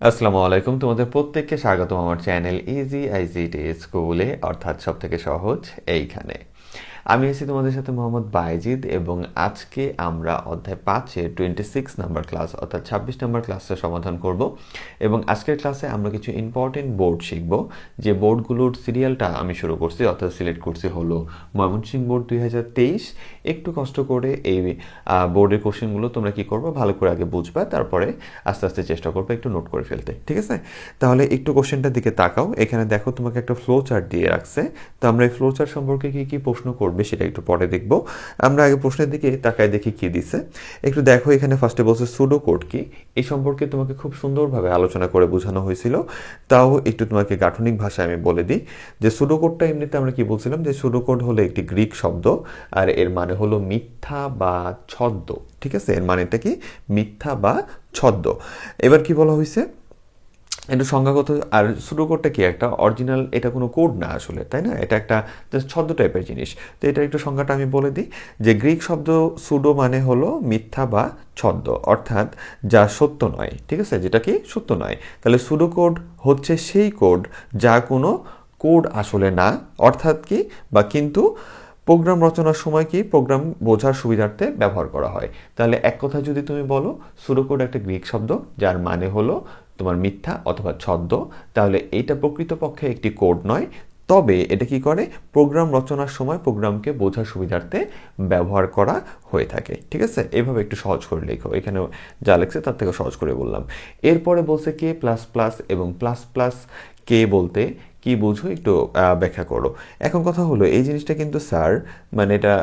আসসালামু আলাইকুম, তোমাদের প্রত্যেককে স্বাগতম আমার চ্যানেল ইজি আইসিটি স্কুলে, অর্থাৎ সব থেকে সহজ এইখানে। আমি আছি তোমাদের সাথে মোহাম্মদ বাইজিদ এবং আজকে আমরা অধ্যায় 5-এর 26 নাম্বার ক্লাস অর্থাৎ 26 নাম্বার ক্লাসের সমাধান করব। এবং আজকের ক্লাসে আমরা কিছু ইম্পর্টেন্ট বোর্ড শিখব, যে বোর্ডগুলোর সিরিয়ালটা আমি শুরু করছি অর্থাৎ সিলেক্ট করছি হলো ময়মনসিংহ বোর্ড 2023। একটু কষ্ট করে এই বোর্ডের কোশ্চেনগুলো তোমরা কি করবে, ভালো করে আগে বুঝবা, তারপরে আস্তে আস্তে চেষ্টা করবে একটু নোট করে ফেলতে, ঠিক আছে? তাহলে একটু কোশ্চেনটার দিকে তাকাও। এখানে দেখো তোমাকে একটা ফ্লো চার্ট দিয়ে রাখছে। তো আমরা এই ফ্লো চার্ট সম্পর্কে কি কি প্রশ্ন করবে সেটা একটু পরে দেখব। আমরা আগে প্রশ্নের দিকে তাকায় দেখি কি দিছে। একটু দেখো, এখানে ফার্স্টে বলছে সুডো কোড কি। এই সম্পর্কে তোমাকে খুব সুন্দরভাবে আলোচনা করে বোঝানো হয়েছিল। তাও একটু তোমাকে গাঠনিক ভাষায় আমি বলে দিই যে সুডো কোডটা এমনিতে আমরা কি বলছিলাম, যে সুডো কোড হলো একটি গ্রিক শব্দ, আর এর মানে হলো মিথ্যা বা ছদ্ম, ঠিক আছে? এর মানেটা কি? মিথ্যা বা ছদ্ম। এবার কি বলা হয়েছে, একটু সংজ্ঞাগত। আর সুডো কোডটা কি, একটা অরিজিনাল, এটা কোনো কোড না আসলে, তাই না? এটা একটা জাস্ট ছদ্ম টাইপের জিনিস। তো এটা একটু সংজ্ঞাটা আমি বলে দিই, যে গ্রিক শব্দ সুডো মানে হলো মিথ্যা বা ছদ্ম, অর্থাৎ যা সত্য নয়, ঠিক আছে? যেটা কি সত্য নয়। তাহলে সুডো কোড হচ্ছে সেই কোড যা কোনো কোড আসলে না, অর্থাৎ কি বা কিন্তু প্রোগ্রাম রচনার সময় কি প্রোগ্রাম বোঝার সুবিধার্থে ব্যবহার করা হয়। তাহলে এক কথা যদি তুমি বলো সুডো কোড একটা গ্রিক শব্দ যার মানে হলো তোমার মিথ্যা অথবা ছদ্ম, তাহলে এইটা প্রকৃতপক্ষে একটি কোড নয়, তবে এটা কি করে, প্রোগ্রাম রচনার সময় প্রোগ্রামকে বোঝার সুবিধার্থে ব্যবহার করা হয়ে থাকে, ঠিক আছে? এইভাবে একটু সহজ করে লেখো, এখানে যা লেখছে তার থেকে সহজ করে বললাম। এরপরে বলছে কে প্লাস প্লাস এবং প্লাস প্লাস কে বলতে কি বুঝো একটু ব্যাখ্যা করো। এখন কথা হলো এই জিনিসটা কিন্তু স্যার, মানে এটা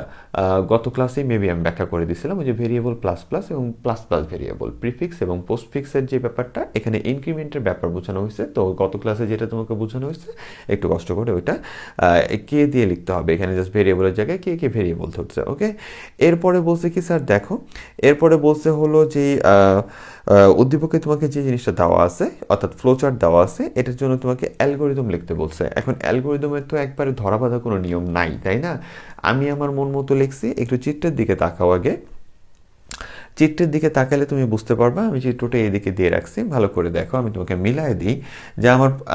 গত ক্লাসেই মেবি আমি ব্যাখ্যা করে দিয়েছিলাম, ওই যে ভেরিয়েবল প্লাস প্লাস এবং প্লাস প্লাস ভেরিয়েবল, প্রিফিক্স এবং পোস্টফিক্সের যে ব্যাপারটা, এখানে ইনক্রিমেন্টের ব্যাপার বোঝানো হয়েছে। তো গত ক্লাসে যেটা তোমাকে বোঝানো হয়েছে, একটু কষ্ট করে ওইটা কে দিয়ে লিখতে হবে। এখানে জাস্ট ভেরিয়েবলের জায়গায় কে কে ভেরিয়েবল ধরছে, ওকে? এরপরে বলছে কি স্যার, দেখো এরপরে বলছে হলো যে উদ্দীপকে তোমাকে যে জিনিসটা দেওয়া আছে অর্থাৎ ফ্লোচার্ট দেওয়া আছে, এটার জন্য তোমাকে অ্যালগোরিদম লিখতে বলছে। এখন অ্যালগোরিদমের তো একবারে ধরাবাঁধা কোনো নিয়ম নাই, তাই না? আমি আমার মন মতো লিখছি। একটু চিত্রের দিকে তাকাও আগে। চিত্রের দিকে তাকালে তুমি বুঝতে পারবা, আমি চিত্রটা এদিকে দিয়ে রাখছি, ভালো করে দেখো। আমি তোমাকে মিলাই দিই যে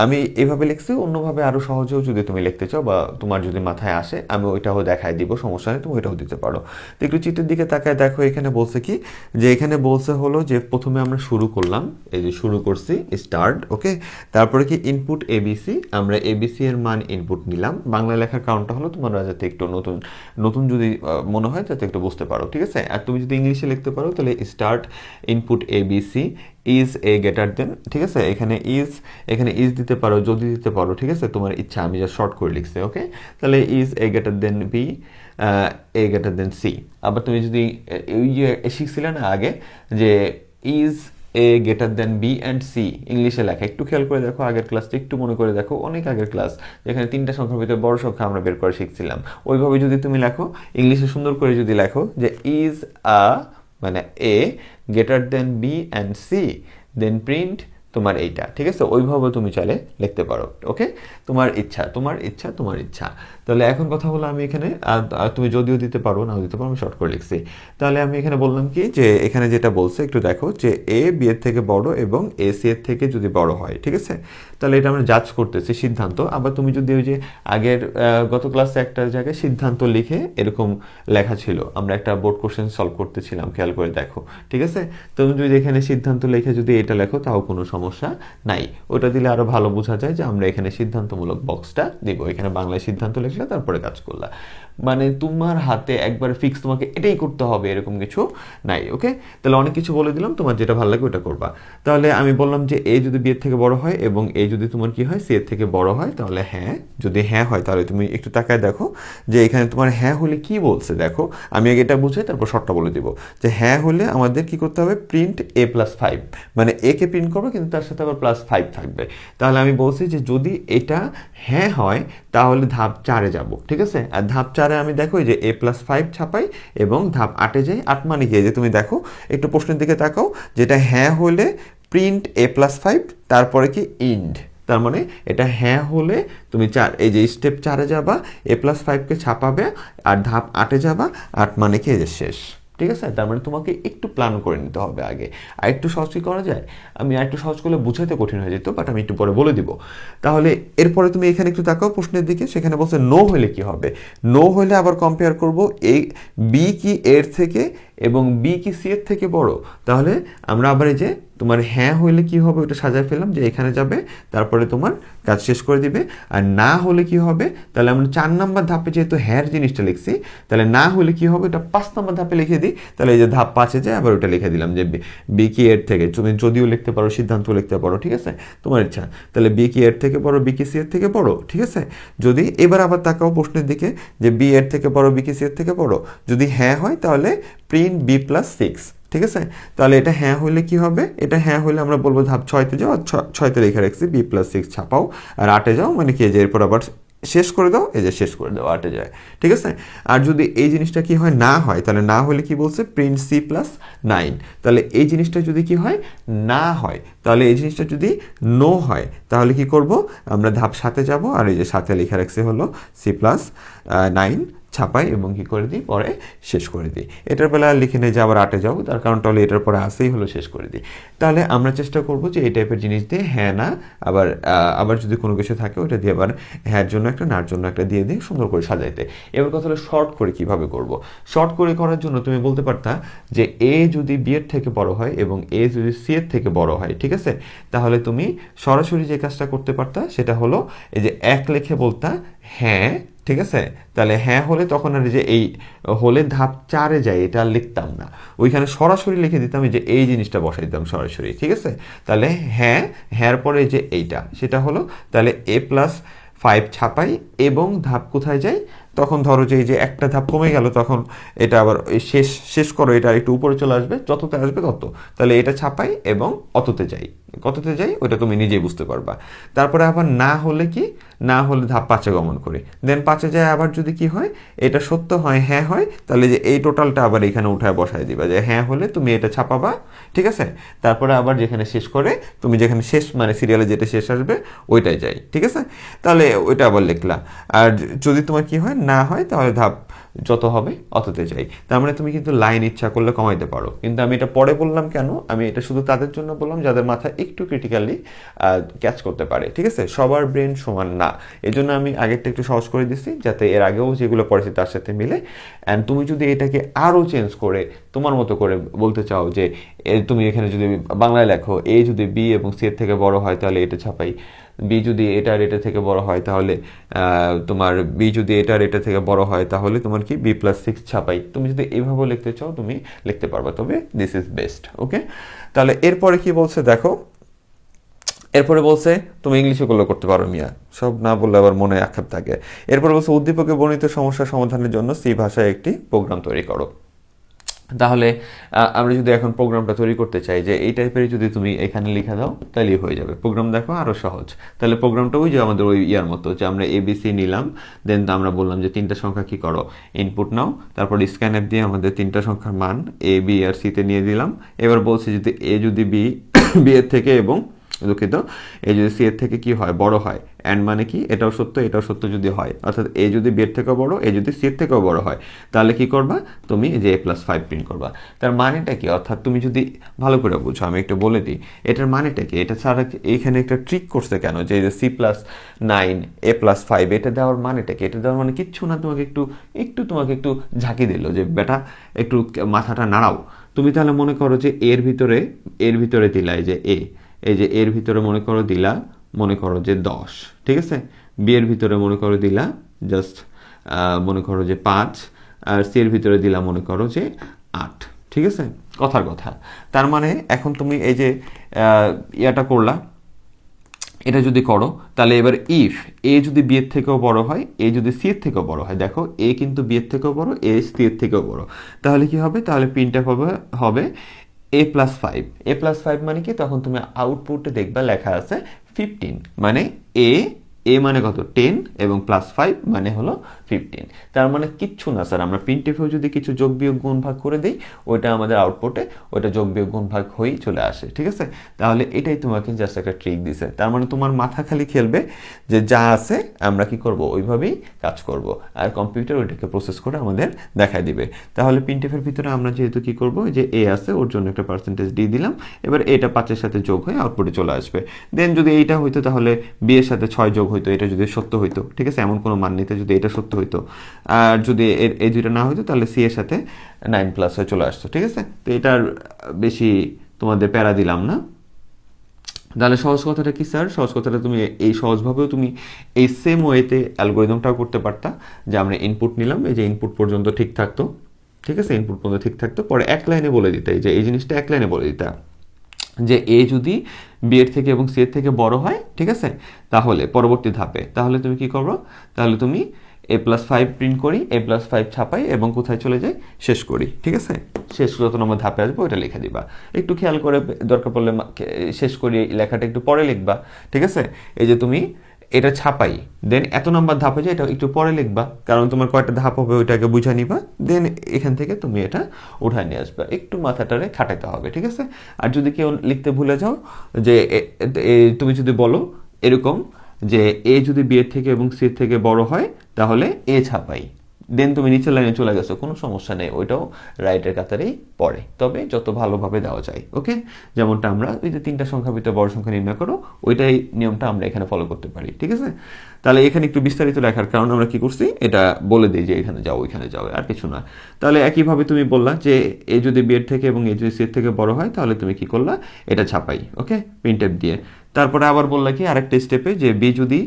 আমি এভাবে লিখছি, অন্যভাবে আরও সহজেও যদি তুমি লিখতে চাও বা তোমার যদি মাথায় আসে আমি ওইটাও দেখায় দিব, সমস্যা নেই, তুমি ওইটাও দিতে পারো। তো একটু চিত্রের দিকে তাকায় দেখো, এখানে বলছে কি, যে এখানে বলছে হলো যে প্রথমে আমরা শুরু করলাম, এই যে শুরু করছি স্টার্ট, ওকে? তারপরে কি ইনপুট এবিসি, আমরা এবিসি এর মান ইনপুট নিলাম। বাংলা লেখার কারণটা হলো তোমরা যাতে একটু নতুন নতুন যদি মনে হয় যাতে একটু বুঝতে পারো, ঠিক আছে? আর তুমি যদি ইংলিশে লিখতে পারো তাহলে start input ABC is A greater দেন, ঠিক আছে? এখানে ইজ দিতে পারো, যদি দিতে পারো, ঠিক আছে? তোমার ইচ্ছা, আমি যা শর্ট করে লিখছি, ওকে? তাহলে is A greater than B, A greater than C. আবার তুমি যদি ওই যে শিখছিলে না আগে যে is A greater than B and C ইংলিশে লেখা, একটু খেয়াল করে দেখো আগের ক্লাসটা, একটু মনে করে দেখো, অনেক আগের ক্লাস যেখানে তিনটা সংখ্যার ভিতরে বড় সংখ্যা আমরা বের করে শিখছিলাম। ওইভাবে যদি তুমি লেখো, ইংলিশে সুন্দর করে যদি লেখো যে ইজ আ মানে A greater than B and C, then print তোমার এইটা, ঠিক আছে? ওইভাবে তুমি চাইলে লিখতে পারো, ওকে? তোমার ইচ্ছা, তোমার ইচ্ছা, তোমার ইচ্ছা। তাহলে এখন কথা হলো, আমি এখানে তুমি যদিও দিতে পারো, নাও দিতে পারো, আমি শর্ট করে লিখছি। তাহলে আমি এখানে বললাম কি, যে এখানে যেটা বলছে একটু দেখো, যে এ বি এর থেকে বড় এবং এ সি এর থেকে যদি বড় হয়, ঠিক আছে? তাহলে এটা আমরা জাজ করতেছি, সিদ্ধান্ত। আবার তুমি যদি ওই যে আগের গত ক্লাসে একটা জায়গায় সিদ্ধান্ত লিখে এরকম লেখা ছিল, আমরা একটা বোর্ড কোশ্চেন সলভ করতেছিলাম, খেয়াল করে দেখো, ঠিক আছে? তুমি যদি এখানে সিদ্ধান্ত লিখে যদি এটা লেখো তাও কোনো সমস্যা নাই, ওটা দিলে আরো ভালো বোঝা যায় যে আমরা এখানে সিদ্ধান্তমূলক বক্সটা দিব। এখানে বাংলায় সিদ্ধান্ত লিখলে তারপরে কাজ করলা, মানে তোমার হাতে একবারে ফিক্স তোমাকে এটাই করতে হবে এরকম কিছু নাই, ওকে? তাহলে অনেক কিছু বলে দিলাম, তোমার যেটা ভালো লাগে ওটা করবা। তাহলে আমি বললাম যে এ যদি বি এর থেকে বড় হয় এবং এ যদি তোমার কি হয়, সি এর থেকে বড় হয়, তাহলে হ্যাঁ, যদি হ্যাঁ হয় তাহলে তুমি একটু তাকায় দেখো যে এখানে তোমার হ্যাঁ হলে কি বলছে। দেখো আমি আগে এটা বুঝাই, তারপর শর্টটা বলে দিব। যে হ্যাঁ হলে আমাদের কি করতে হবে, প্রিন্ট এ প্লাস 5, মানে এ কে প্রিন্ট করবে কিন্তু তার সাথে আবার প্লাস 5 থাকবে। তাহলে আমি বলছি যে যদি এটা হ্যাঁ হয় তাহলে ধাপ 4-এ যাব, ঠিক আছে? আর ধাপ 4-এ আমি দেখো যে এ প্লাস 5 ছাপাই এবং ধাপ 8-এ যাই। 8 মানে কি, যে তুমি দেখো একটু প্রশ্নের দিকে তাকাও, যেটা হ্যাঁ হলে প্রিন্ট এ প্লাস 5, তারপরে কি ইন্ড, তার মানে এটা হ্যাঁ হলে তুমি এই যে স্টেপ 4-এ যাবা, এ প্লাস 5কে ছাপাবে, আর ধাপ 8-এ যাবা। 8 মানে কি, এই যে শেষ, ঠিক আছে? তার মানে তোমাকে একটু প্ল্যান করে নিতে হবে আগে। আর একটু সহজ কি করা যায়, আমি আর একটু সহজ করলে বুঝাইতে কঠিন হয়ে যেত, বাট আমি একটু পরে বলে দিব। তাহলে এরপরে তুমি এখানে একটু তাকাও প্রশ্নের দিকে, সেখানে বলছে নো হলে কি হবে। নো হলে আবার কম্পেয়ার করব এই বি কি এর থেকে এবং বি কি সি এর থেকে বড়। তাহলে আমরা আবার এই যে তোমার হ্যাঁ হইলে কি হবে ওটা সাজায় ফেললাম, যে এখানে যাবে তারপরে তোমার কাজ শেষ করে দিবে। আর না হলে কি হবে, তাহলে আমরা 4 নম্বর ধাপে যেহেতু হ্যার জিনিসটা লিখছি, তাহলে না হলে কি হবে এটা 5 নম্বর ধাপে লিখে দিই। তাহলে এই যে ধাপ 5-এ যায় আবার ওটা লিখে দিলাম যে বি কি এর থেকে, তুমি যদিও লিখতে পারো সিদ্ধান্ত লিখতে পারো, ঠিক আছে, তোমার ইচ্ছা। তাহলে বি কি এর থেকে বড়, বি কি সি এর থেকে বড়, ঠিক আছে। যদি এবার আবার তাকাও প্রশ্নের দিকে যে বি এর থেকে বড়, বি কি সি এর থেকে বড়, যদি হ্যাঁ হয় তাহলে প্রিন্ট বি প্লাস 6, ঠিক আছে। তাহলে এটা হ্যাঁ হইলে কি হবে, এটা হ্যাঁ হইলে আমরা বলবো ধাপ 6-তে যাও, 6-তে লিখে রাখছি বি প্লাস 6 ছাপাও, আর 8-এ যাও, মানে কি যে এরপর আবার শেষ করে দাও, এই যে শেষ করে দাও 8-এ যায়, ঠিক আছে। আর যদি এই জিনিসটা কি হয়, না হয়, তাহলে না হলে কি বলছে প্রিন্ট সি প্লাস 9। তাহলে এই জিনিসটা যদি কি হয়, না হয়, তাহলে এই জিনিসটা যদি নো হয় তাহলে কি করব, আমরা ধাপ 7-এ যাব, আর এই যে 7-এ লিখে রাখছি হলো সি প্লাস 9 ছাপাই এবং কি করে দিই পরে শেষ করে দিই। এটার বেলা লিখে নেই যে আবার 8-এ যাও, তার কারণ তাহলে এটার পরে আসেই হলো শেষ করে দিই। তাহলে আমরা চেষ্টা করব যে এই টাইপের জিনিস দিয়ে হ্যাঁ না, আবার যদি কোনো কিছু থাকে ওটা দিয়ে আবার হ্যাঁর জন্য একটা, নার জন্য একটা দিয়ে দিয়ে সুন্দর করে সাজাইতে। এবার কথা হলো শর্ট করে কিভাবে করব। শর্ট করে করার জন্য তুমি বলতে পারতা যে এ যদি বি এর থেকে বড় হয় এবং এ যদি সি এর থেকে বড় হয়, ঠিক আছে, তাহলে তুমি সরাসরি যে কাজটা করতে পারতা সেটা হলো এই যে 1 লিখে বলতা হ্যাঁ, ঠিক আছে। তাহলে হ্যাঁ হলে তখন আর যে এই হলে ধাপ 4-এ যাই এটা আর লিখতাম না, ওইখানে সরাসরি লিখে দিতাম যে এই জিনিসটা বসাই দিতাম সরাসরি, ঠিক আছে। তাহলে হ্যাঁ, হ্যাঁর পরে যে এইটা সেটা হলো, তাহলে এ প্লাস 5 ছাপাই এবং ধাপ কোথায় যাই, তখন ধরো যে এই যে একটা ধাপ কমে গেল, তখন এটা আবার শেষ করো, এটা একটু উপরে চলে আসবে, যততে আসবে তত, তাহলে এটা ছাপাই এবং অততে যাই, কততে যাই ওটা তুমি নিজেই বুঝতে পারবা। তারপরে আবার না হলে কি, না হলে ধাপ 5-এ গমন করি, দেন 5-এ যায় আবার যদি কি হয়, এটা সত্য হয়, হ্যাঁ হয়, তাহলে যে এই টোটালটা আবার এখানে উঠায় বসায় দিবা, যে হ্যাঁ হলে তুমি এটা ছাপাবা, ঠিক আছে। তারপরে আবার যেখানে শেষ করে তুমি যেখানে শেষ মানে সিরিয়ালে যেটা শেষ আসবে ওইটাই যাই, ঠিক আছে। তাহলে ওইটা আবার লিখলা। আর যদি তোমার কি হয়, না হয়, তাহলে ধাপ যত হবে অততে যাই। তার মানে তুমি কিন্তু লাইন ইচ্ছা করলে কমাইতে পারো, কিন্তু আমি এটা পরে বললাম কেন, আমি এটা শুধু তাদের জন্য বললাম যাদের মাথা একটু ক্রিটিক্যালি ক্যাচ করতে পারে, ঠিক আছে। সবার ব্রেন সমান না, এই জন্য আমি আগেরটা একটু সহজ করে দিচ্ছি যাতে এর আগেও যেগুলো পড়েছি তার সাথে মিলে। অ্যান্ড তুমি যদি এটাকে আরও চেঞ্জ করে তোমার মতো করে বলতে চাও যে তুমি এখানে যদি বাংলায় লেখো এ যদি বি এবং সি এর থেকে বড় হয় তাহলে এটা ছাপাই, বি যদি এটার এটা থেকে বড় হয় তাহলে তোমার বি যদি এটার এটা থেকে বড় হয় তাহলে তোমার কি বি প্লাস 6 ছাপাই। তুমি যদি এইভাবে লিখতে চাও তুমি লিখতে পারবা, তবে দিস ইজ বেস্ট, ওকে। তাহলে এরপরে কি বলছে দেখো, এরপরে বলছে তুমি ইংলিশে করলে করতে পারো মিয়া, সব না বললে আবার মনে আক্ষেপ থাকে। এরপরে বলছে উদ্দীপকে বর্ণিত সমস্যা সমাধানের জন্য সি ভাষায় একটি প্রোগ্রাম তৈরি করো। তাহলে আমরা যদি এখন প্রোগ্রামটা তৈরি করতে চাই যে এই টাইপের যদি তুমি এখানে লিখে দাও তাহলেই হয়ে যাবে প্রোগ্রাম। দেখো আরও সহজ। তাহলে প্রোগ্রামটা ওই যে আমাদের ওই ইয়ার মতো যে আমরা এবিসি নিলাম, দেন আমরা বললাম যে 3টা সংখ্যা কি করো ইনপুট নাও, তারপর স্ক্যানএপ দিয়ে আমাদের 3টা সংখ্যার মান এ বি আর সিতে নিয়ে দিলাম। এবার বলছি যদি এ যদি বি এর থেকে এবং দুঃখিত এ যদি সি এর থেকে কি হয় বড় হয়, অ্যান্ড মানে কি এটাও সত্য এটাও সত্য যদি হয়, অর্থাৎ এ যদি বি এর থেকেও বড় এ যদি সি এর থেকেও বড় হয়, তাহলে কি করবা তুমি যে এ প্লাস 5 প্রিন্ট করবা। তার মানেটা কি, অর্থাৎ তুমি যদি ভালো করে বুঝো আমি একটু বলে দিই এটার মানেটা কি। এটা ছাড়া এইখানে একটা ট্রিক করছে কেন যে সি প্লাস 9 এ প্লাস 5 এটা দেওয়ার মানেটা কি, এটা দেওয়ার মানে কিচ্ছু না, তোমাকে একটু ঝাঁকি দিল যে বেটা একটু মাথাটা নাড়াও। তুমি তাহলে মনে করো যে এর ভিতরে দিলা এই যে এর ভিতরে মনে করো দিলা মনে করো যে 10, ঠিক আছে। বি এর ভিতরে মনে করো দিলা জাস্ট মনে করো যে 5, আর সি এর ভিতরে দিলা মনে করো যে 8, ঠিক আছে, কথার কথা। তার মানে এখন তুমি এই যে ইয়াটা করলা, এটা যদি করো তাহলে এবার ইফ এ যদি বি এর থেকেও বড় হয় এ যদি সি এর থেকেও বড় হয়, দেখো এ কিন্তু বি এর থেকেও বড় এ সি এর থেকেও বড়, তাহলে কি হবে, তাহলে প্রিন্টএফ হবে এ প্লাস 5। এ প্লাস 5 মানে কি, তখন তুমি আউটপুটে দেখবা লেখা আছে 15, মানে এ মানে কত 10 এবং প্লাস 5 মানে হলো 15। তার মানে কিচ্ছু না স্যার, আমরা প্রিন্টএফেও যদি কিছু যোগ বিয়োগ গুণ ভাগ করে দিই, ওইটা আমাদের আউটপুটে ওইটা যোগ বিয়োগ গুণ ভাগ হয়েই চলে আসে, ঠিক আছে? তাহলে এটাই তোমাকে জাস্ট একটা ট্রিক দিছে। তার মানে তোমার মাথা খালি খেলবে যে যা আছে আমরা কি করব, ওইভাবেই কাজ করব, আর কম্পিউটার ওইটাকে প্রসেস করে আমাদের দেখায় দিবে। তাহলে প্রিন্টএফের ভিতরে আমরা যেহেতু কি করব, যে এ আছে ওর জন্য একটা পার্সেন্টেজ ডি দিলাম, এবার এটা 5-এর সাথে যোগ হয়ে আউটপুটে চলে আসবে। দেন যদি এইটা হইতো তাহলে বি এর সাথে 6 যোগ হইতো, এটা যদি সত্য হইতো, ঠিক আছে, এমন কোনো মান নিতে যদি এটা সত্য হইতো। আর যদি এই দুইটা না হইতো তাহলে সি এর সাথে 9+ হয়ে চলে আসতো, ঠিক আছে? তো এটার বেশি তোমাদের প্যারা দিলাম না। তাহলে সহজ কথাটা কি স্যার? সহজ কথাটা তুমি এই সহজভাবেও তুমি এই সেম ওয়েতে অ্যালগোরিদমটাও করতে পারতা, যে আমরা ইনপুট নিলাম, এই যে ইনপুট পর্যন্ত ঠিক থাকতো, ঠিক আছে, ইনপুট পর্যন্ত ঠিক থাকতো, পরে এক লাইনে বলে দিতে, যে এই জিনিসটা এক লাইনে বলে দিতে যে এ যদি বি এর থেকে এবং সি এর থেকে বড় হয়, ঠিক আছে, তাহলে পরবর্তী ধাপে তাহলে তুমি কি করো, তাহলে তুমি a+5 প্রিন্ট করি, a+5 ছাপাই এবং কোথায় চলে যাই, শেষ করি, ঠিক আছে? শেষ যত নম্বর ধাপে আসবো ওইটা লিখে দিবা। একটু খেয়াল করে দরকার পড়লে শেষ করি লেখাটা একটু পরে লিখবা, ঠিক আছে? এই যে তুমি এটা ছাপাই, দেন এত নাম্বার ধাপে যে এটা একটু পরে লিখবা, কারণ তোমার কয়টা ধাপ হবে ওইটাকে বুঝা নিবা, দেন এখান থেকে তুমি এটা উঠায় নিয়ে আসবা, একটু মাথাটারে খাটাইতে হবে, ঠিক আছে? আর যদি কেউ লিখতে ভুলে যাও, যে তুমি যদি বলো এরকম যে এ যদি বি এর থেকে এবং সি এর থেকে বড় হয় তাহলে এ ছাপাই, দেন তুমি নিচের লাইনে চলে গেছো, কোনো সমস্যা নেই, ওইটাও রাইটের কাতারেই পড়ে, তবে যত ভালোভাবে দেওয়া যায়, ওকে? যেমনটা আমরা ওই যে 3টা সংখ্যার ভিতরে বড় সংখ্যা নির্ণয় করো, ওইটাই নিয়মটা আমরা এখানে ফলো করতে পারি, ঠিক আছে? তাহলে এখানে একটু বিস্তারিত লেখার কারণ আমরা কি করছি, এটা বলে দিই যে এখানে যাও ওইখানে যাও, আর কিছু না। তাহলে একইভাবে তুমি বললা যে এ যদি বি এর থেকে এবং এ যদি সি এর থেকে বড় হয় তাহলে তুমি কি করলা, এটা ছাপাই, ওকে, প্রিন্টএফ দিয়ে। তারপরে আবার বললা কি আরেকটা স্টেপে, যে বি যদি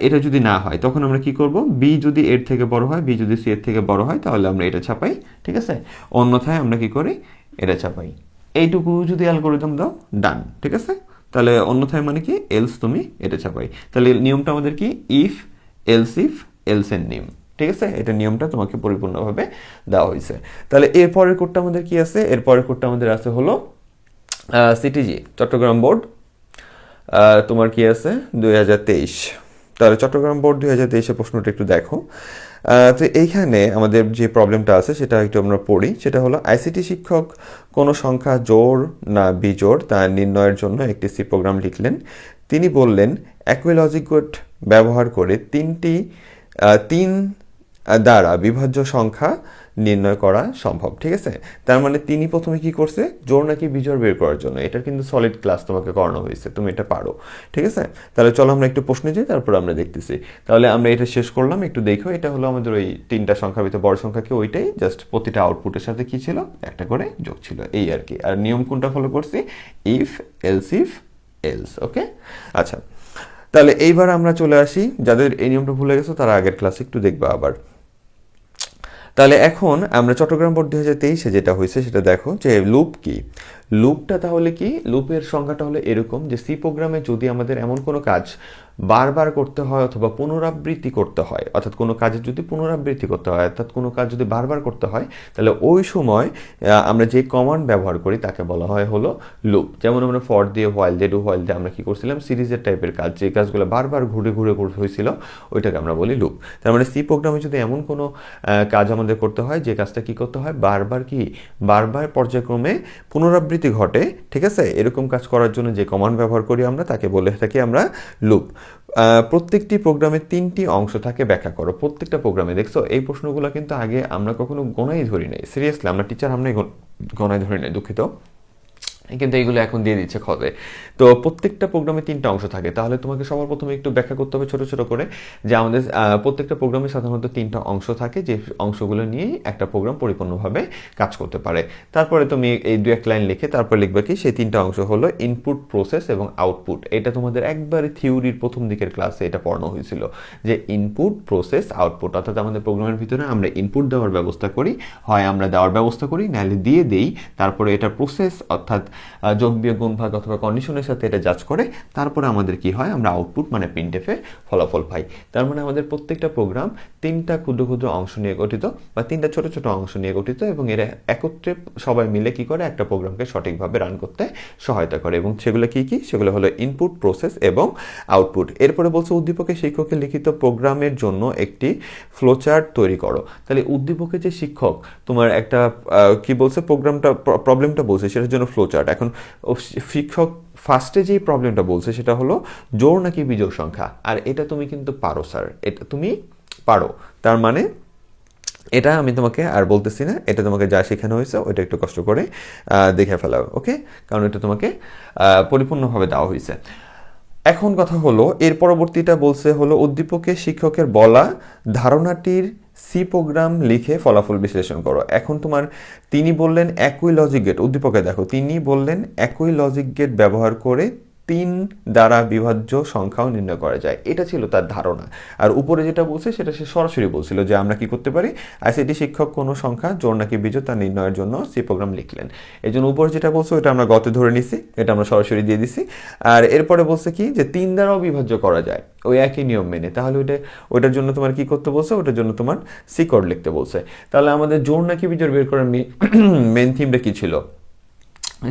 এটা যদি না হয় তখন আমরা কি করব, বি যদি এর থেকে বড় হয়, বি যদি সি এর থেকে বড় হয় তাহলে আমরা এটা ছাপাই, ঠিক আছে? অন্যথায় আমরা কি করি, এটা ছাপাই। এইটুকু যদি অ্যালগোরিদম দাও, ডান, ঠিক আছে? তাহলে অন্যথায় মানে কি, এলস তুমি এটা ছাপাই। তাহলে নিয়মটা আমাদের কি, ইফ এলস এর নিয়ম, ঠিক আছে? এটা নিয়মটা তোমাকে পরিপূর্ণভাবে দেওয়া হয়েছে। তাহলে এরপরের কোডটা আমাদের কি আছে, এরপরের কোডটা আমাদের আছে হলো সিটিজি চট্টগ্রাম বোর্ড, তোমার কি আছে 2023। তাহলে চট্টগ্রাম বোর্ড 2023 প্রশ্নটা একটু দেখো। তো এইখানে আমাদের যে প্রবলেমটা আছে সেটা একটু আমরা পড়ি, সেটা হলো আইসিটি শিক্ষক কোনো সংখ্যা জোড় না বিজোড় তা নির্ণয়ের জন্য একটি সি প্রোগ্রাম লিখলেন। তিনি বললেন একই লজিক গেট ব্যবহার করে তিন দ্বারা বিভাজ্য সংখ্যা নির্ণয় করা সম্ভব, ঠিক আছে? তার মানে তিনি প্রথমে কি করছে, জোড় নাকি বিজোড় বের করার জন্য, এটার কিন্তু সলিড ক্লাস তোমাকে করানো হয়েছে, তুমি এটা পারো, ঠিক আছে? তাহলে চলো আমরা একটু প্রশ্নে যাই, তারপর আমরা দেখতেছি। তাহলে আমরা এটা শেষ করলাম, একটু দেখো, এটা হলো আমাদের ওই 3টা সংখ্যার ভিতরে বড় সংখ্যা কি, ওইটাই জাস্ট প্রতিটা আউটপুটের সাথে কি ছিল, একটা করে যোগ ছিল, এই আর কি। আর নিয়ম কোনটা ফলো করছি, ইফ এলস, ওকে? আচ্ছা, তাহলে এইবার আমরা চলে আসি, যাদের এই নিয়মটা ভুলে গেছো তারা আগের ক্লাসে একটু দেখবা আবার। তাহলে এখন আমরা চট্টগ্রাম বোর্ড 2023 যেটা হয়েছে সেটা দেখো, যে লুপ কি। লুপটা তাহলে কি, লুপের সংজ্ঞাটা হলো এরকম, যে সি প্রোগ্রামে যদি আমাদের এমন কোনো কাজ বারবার করতে হয় অথবা পুনরাবৃত্তি করতে হয়, অর্থাৎ কোনো কাজের যদি পুনরাবৃত্তি করতে হয়, অর্থাৎ কোনো কাজ যদি বারবার করতে হয়, তাহলে ওই সময় আমরা যে কমান্ড ব্যবহার করি তাকে বলা হয় হলো লুপ। যেমন আমরা ফর দিয়ে, হোয়াইল দিয়ে, ডু হোয়াইল দিয়ে আমরা কি করছিলাম, সিরিজের টাইপের কাজ, যে কাজগুলো বারবার ঘুরে ঘুরে হয়েছিল ওইটাকে আমরা বলি লুপ। তার মানে সি প্রোগ্রামে যদি এমন কোনো কাজ আমাদের করতে হয় যে কাজটা কি করতে হয়, বারবার পর্যায়ক্রমে পুনরাবৃত্তি ঘটে, ঠিক আছে? এরকম কাজ করার জন্য যে কমান্ড ব্যবহার করি আমরা তাকে বলে থাকি আমরা লুপ। প্রত্যেকটি প্রোগ্রামে 3টি অংশ থাকে, ব্যাখ্যা করো। প্রত্যেকটা প্রোগ্রামে দেখছো এই প্রশ্নগুলো কিন্তু আগে আমরা কখনো গোনাই ধরি নাই, সিরিয়াসলি আমরা টিচার আমরা গোনাই ধরি নাই, দুঃখিত, কিন্তু এইগুলো এখন দিয়ে দিচ্ছে খতে। তো প্রত্যেকটা প্রোগ্রামে 3টা অংশ থাকে, তাহলে তোমাকে সবার প্রথমে একটু ব্যাখ্যা করতে হবে ছোট ছোট করে, যে আমাদের প্রত্যেকটা প্রোগ্রামে সাধারণত 3টা অংশ থাকে, যে অংশগুলো নিয়েই একটা প্রোগ্রাম পরিপূর্ণভাবে কাজ করতে পারে। তারপরে তুমি এই 2-1 লাইন লিখে তারপর লিখবে কি, সেই 3টা অংশ হলো ইনপুট, প্রসেস এবং আউটপুট। এটা তোমাদের একবারে থিওরির প্রথম দিকের ক্লাসে এটা পড়ানো হয়েছিল, যে ইনপুট, প্রসেস, আউটপুট, অর্থাৎ আমাদের প্রোগ্রামের ভিতরে আমরা ইনপুট দেওয়ার ব্যবস্থা করি, হয় আমরা দেওয়ার ব্যবস্থা করি, নাহলে দিয়ে দেই, তারপরে এটা প্রসেস অর্থাৎ যোগ বিয়োগ গুণ ভাগ অথবা কন্ডিশনের সাথে এটা জাজ করে তারপরে আমাদের কি হয়, আমরা আউটপুট মানে প্রিন্টএফে ফলাফল পাই। তার মানে আমাদের প্রত্যেকটা প্রোগ্রাম 3টা ক্ষুদ্র ক্ষুদ্র অংশ নিয়ে গঠিত বা 3টা ছোট ছোট অংশ নিয়ে গঠিত, এবং এরা একত্রে সবাই মিলে কি করে একটা প্রোগ্রামকে সঠিকভাবে রান করতে সহায়তা করে। এবং সেগুলো কি কি, সেগুলো হলো ইনপুট, প্রসেস এবং আউটপুট। এরপরে বলছে উদ্দীপকে শিক্ষকের লিখিত প্রোগ্রামের জন্য একটি ফ্লোচার্ট তৈরি করো। তাহলে উদ্দীপকে যে শিক্ষক তোমার একটা কি বলছে, প্রবলেমটা বলছে সেটার জন্য ফ্লোচার্ট। এখন শিক্ষক ফার্স্টে যে প্রবলেমটা বলছে সেটা হলো জোড় নাকি বিজোড় সংখ্যা, আর এটা তুমি কিন্তু পারো স্যার, এটা তুমি পারো। তার মানে এটা আমি তোমাকে আর বলতেছি না, এটা তোমাকে যা শেখানো হয়েছে ওইটা একটু কষ্ট করে দেখে ফেলাও, ওকে, কারণ এটা তোমাকে পরিপূর্ণভাবে দেওয়া হয়েছে। এখন কথা হলো এর পরবর্তীটা বলছে হলো উদ্দীপকে শিক্ষকের বলা ধারণাটির সি প্রোগ্রাম লিখে ফলাফল বিশ্লেষণ করো। এখন তোমার তিনি বললেন একই লজিক গেট, উদ্দীপকে দেখো তিনি বললেন একই লজিক গেট ব্যবহার করে 3 দ্বারা বিভাজ্য সংখ্যাও নির্ণয় করা যায়, এটা ছিল তার ধারণা। আর উপরে যেটা বলছে সেটা সে সরাসরি বলছিল যে আমরা কি করতে পারি, আইসিটি শিক্ষক কোনো সংখ্যা জোড় নাকি বিজোড় তা নির্ণয়ের জন্য সি প্রোগ্রাম লিখলেন। এই জন্য উপরে যেটা বলছে ওটা আমরা গতে ধরে নিছি, এটা আমরা সরাসরি দিয়ে দিছি। আর এরপরে বলছে কি যে 3 দ্বারাও বিভাজ্য করা যায় ওই একই নিয়ম মেনে, তাহলে ওইটার জন্য তোমার কি করতে বলছে, ওটার জন্য তোমার সি কোড লিখতে বলছে। তাহলে আমাদের জোড় নাকি বিজোড় বের করার মেন থিমটা কি ছিল,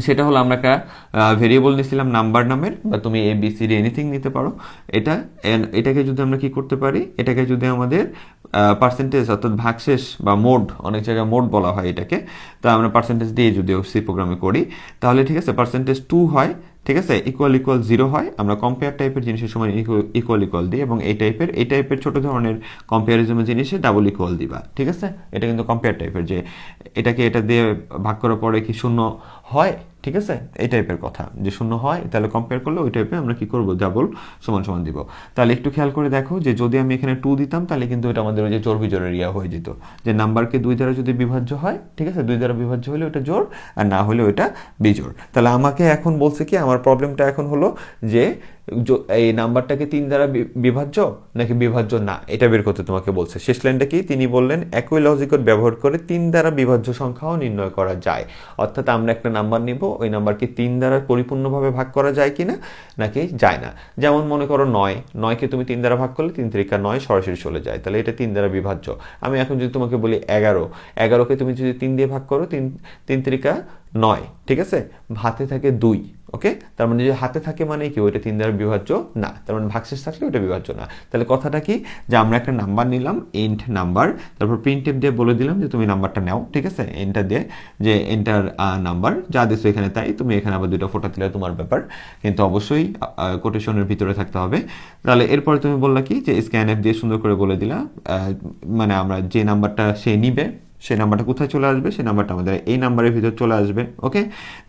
সেটা হলো আমরা একটা ভেরিয়েবল নিয়েছিলাম নাম্বার নামের, বা তুমি ABCD এনিথিং নিতে পারো। এটাকে যদি আমরা কি করতে পারি, এটাকে যদি আমাদের পার্সেন্টেজ অর্থাৎ ভাগশেষ বা মোড, অনেক জায়গায় মোড বলা হয় এটাকে, তা আমরা পার্সেন্টেজ দিয়ে যদি সি প্রোগ্রামে করি তাহলে ঠিক আছে পার্সেন্টেজ 2 হয়, ঠিক আছে, ইকুয়াল 0 হয়। আমরা কম্পেয়ার টাইপের জিনিসের সময় ইকুয়াল দিই, এবং এই টাইপের ছোট ধরনের কম্পেয়ারিজমের জিনিসে ডাবল ইকুয়াল দিবা, ঠিক আছে। এটা কিন্তু কম্পেয়ার টাইপের, যে এটাকে এটা দিয়ে ভাগ করার পরে কি 0 হয়, ঠিক আছে, এই টাইপের কথা, যে 0 হয় তাহলে কম্পেয়ার করলে ওই টাইপে আমরা কি করব, ডাবল সমান দিব। তাহলে একটু খেয়াল করে দেখো যে যদি আমি এখানে 2 দিতাম তাহলে কিন্তু এটা আমাদের ওই যে জোড় বিজোড়ের ইয়া হয়ে যেত, যে নাম্বারকে 2 দ্বারা যদি বিভাজ্য হয়, ঠিক আছে, 2 দ্বারা বিভাজ্য হলে ওটা জোড়, আর না হলে ওটা বিজোড়। তাহলে আমাকে এখন বলছে কি, আমার প্রবলেমটা এখন হলো যে এই নাম্বারটাকে 3 দ্বারা বিভাজ্য নাকি বিভাজ্য না, এটা বের করতে তোমাকে বলছে। শেষ লাইনটা কি, তিনি বললেন একই লজিক ব্যবহার করে 3 দ্বারা বিভাজ্য সংখ্যাও নির্ণয় করা যায়। অর্থাৎ আমরা একটা নাম্বার নিব, ওই নাম্বারকে 3 দ্বারা পরিপূর্ণভাবে ভাগ করা যায় কিনা নাকি যায় না। যেমন মনে করো 9কে তুমি 3 দ্বারা ভাগ করলে 3 3 9 সরাসরি চলে যায়, তাহলে এটা 3 দ্বারা বিভাজ্য। আমি এখন যদি তোমাকে বলি 11কে তুমি যদি 3 দিয়ে ভাগ করো 3 3 9, ঠিক আছে, হাতে থাকে 2, ওকে, তার মানে যে হাতে থাকে মানে কি ওইটা 3 দ্বারা বিভাজ্য না, তার মানে ভাগশেষ থাকলে ওটা বিভাজ্য না। তাহলে কথাটা কি, যে আমরা একটা নাম্বার নিলাম, এন্ড নাম্বার, তারপর প্রিন্টএফ দিয়ে বলে দিলাম যে তুমি নাম্বারটা নাও, ঠিক আছে, এন্টার দিয়ে, যে এন্টার নাম্বার যা দিছো এখানে তাই, তুমি এখানে আবার 2টা ফোঁটা দিলে তোমার ব্যাপার, কিন্তু অবশ্যই কোটেশনের ভিতরে থাকতে হবে। তাহলে এরপরে তুমি বললা কি, যে স্ক্যানএফ দিয়ে সুন্দর করে বলে দিলা, মানে আমরা যে নাম্বারটা সে নিবে সেই নাম্বারটা কোথায় চলে আসবে, সেই নাম্বারটা আমাদের এই নাম্বারের ভিতর চলে আসবে, ওকে।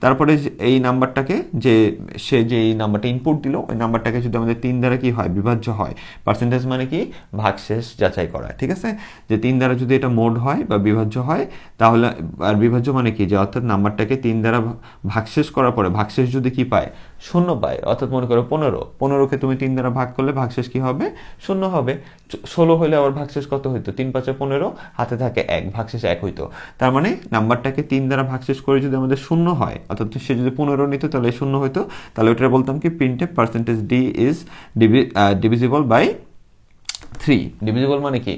তারপরে এই নাম্বারটাকে সে যে এই নাম্বারটা ইনপুট দিল, ওই নাম্বারটাকে যদি আমাদের 3 দ্বারা কি হয়, বিভাজ্য হয়, পার্সেন্টেজ মানে কি ভাগশেষ যাচাই করা, ঠিক আছে, যে 3 দ্বারা যদি এটা মোড হয় বা বিভাজ্য হয় তাহলে, আর বিভাজ্য মানে কি, যে অর্থাৎ নাম্বারটাকে 3 দ্বারা ভাগশেষ করার পরে ভাগশেষ যদি কি পায়, 0 পায়। অর্থাৎ মনে করো 15কে তুমি 3 দ্বারা ভাগ করলে ভাগশেষ কি হবে, 0 হবে। 16 হলে আবার ভাগশেষ কত হইতো, 3 5 15, হাতে থাকে 1, ভাগশেষ 1 হইতো। তার মানে নাম্বারটাকে 3 দ্বারা ভাগশেষ করে যদি আমাদের 0 হয়, অর্থাৎ সে যদি 15 নিত তাহলে 0 হইতো, তাহলে ওটা বলতাম কি, printf percentage d is divisible by 3। Divisible মানে কি,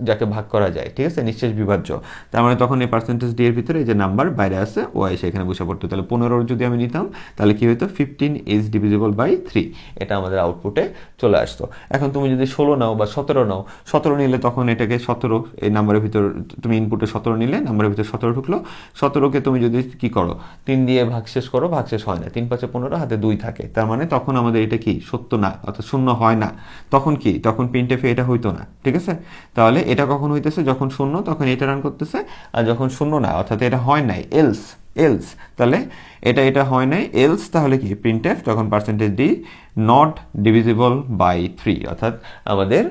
যাকে ভাগ করা যায়, ঠিক আছে, নিঃশেষ বিভাজ্য। তার মানে তখন এই পার্সেন্টেজ ডি এর ভিতরে যে নাম্বার বাইরে আছে ও এসে এখানে বসে পড়তো। তাহলে 15 যদি আমি নিতাম তাহলে কি হইতো, 15 ইজ ডিভিজিবল বাই 3, এটা আমাদের আউটপুটে চলে আসতো। এখন তুমি যদি 16 নাও বা 17 নাও, 17 নিলে তখন এটাকে 17, এই নাম্বারের ভিতর তুমি ইনপুটে 17 নিলে, নাম্বারের ভিতর 17 ঢুকলো, 17কে তুমি যদি কি করো, 3 দিয়ে ভাগশেষ করো, ভাগশেষ হয় না, 3 5 15, হাতে 2 থাকে, তার মানে তখন আমাদের এটা কি সত্য না, অর্থাৎ 0 হয় না। তখন কি, তখন প্রিন্টএফে এটা হইতো না, ঠিক আছে। তাহলে এটা কখন হইতেছে, যখন 0 তখন এটা রান করতেছে, আর যখন 0 না, অর্থাৎ এটা হয় নাই, এলস, তাহলে এটা হয় নাই, এলস তাহলে কি, প্রিন্টএফ তখন percentage d not divisible by 3, অর্থাৎ আমাদের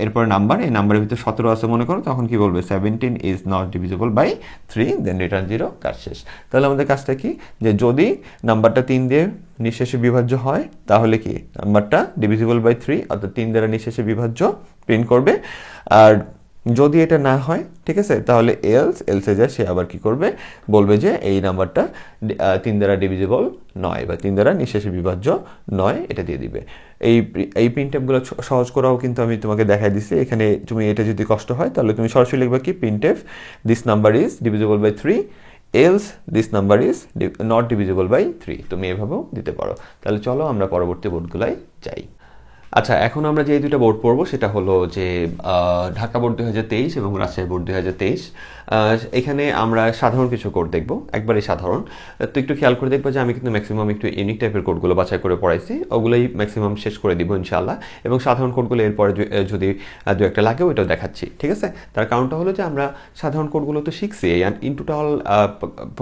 এরপর নাম্বার, এই নাম্বারের ভিতরে 17 আছে মনে করো, তখন কি বলবে, 17 is not divisible by 3, then return 0, কাজ শেষ। তাহলে আমাদের কাজটা কি, যে যদি নাম্বারটা 3 দিয়ে নিঃশেষে বিভাজ্য হয় তাহলে কি নাম্বারটা ডিভিজিবল বাই 3, অর্থাৎ 3 দ্বারা নিঃশেষে বিভাজ্য প্রিন্ট করবে। আর যদি এটা না হয়, ঠিক আছে, তাহলে এলসে যায় সে আবার কি করবে, বলবে যে এই নাম্বারটা 3 দ্বারা ডিভিজিবল নয় বা 3 দ্বারা নিঃশেষে বিভাজ্য নয়, এটা দিয়ে দিবে। এই প্রিন্টএফগুলো সহজ করাও কিন্তু আমি তোমাকে দেখাই দিচ্ছি। এখানে তুমি এটা যদি কষ্ট হয় তাহলে তুমি সরাসরি লিখবে কি, printf this number is divisible by 3, else this number is not divisible by 3। তুমি এভাবেও দিতে পারো। তাহলে চলো আমরা পরবর্তী বোর্ডগুলোয় যাই। আচ্ছা, এখন আমরা যে দুইটা বোর্ড পড়বো সেটা হলো যে ঢাকা বোর্ড 2023 এবং রাজশাহী বোর্ড 2023। এখানে আমরা সাধারণ কিছু কোড দেখব, একবারে সাধারণ। তো একটু খেয়াল করে দেখবো যে আমি কিন্তু ম্যাক্সিমাম একটু ইউনিক টাইপের কোডগুলো বাছাই করে পড়াইছি, ওগুলোই ম্যাক্সিমাম শেষ করে দিব ইনশাআল্লাহ। এবং সাধারণ কোডগুলো এরপরে যদি দু একটা লাগে ওইটাও দেখাচ্ছি, ঠিক আছে। তার কারণটা হলো যে আমরা সাধারণ কোডগুলো তো শিখছি, ইন টোটাল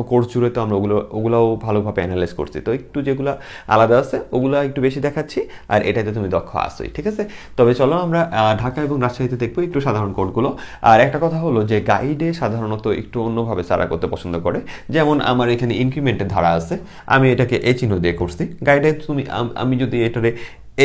কোর্স জুড়ে তো আমরা ওগুলোও ভালোভাবে অ্যানালাইজ করছি। তো একটু যেগুলো আলাদা আছে ওগুলো একটু বেশি দেখাচ্ছি, আর এটাতে তুমি দক্ষ আসোই, ঠিক আছে। তবে চলো আমরা ঢাকা এবং রাজশাহীতে দেখবো একটু সাধারণ কোডগুলো। আর একটা কথা হলো যে গাইডে সাধারণত একটু অন্যভাবে সারা করতে পছন্দ করে। যেমন আমার এখানে ইনক্রিমেন্টের ধারা আছে, আমি এটাকে এ চিহ্ন দিয়ে করছি। গাইডে আমি যদি এটারে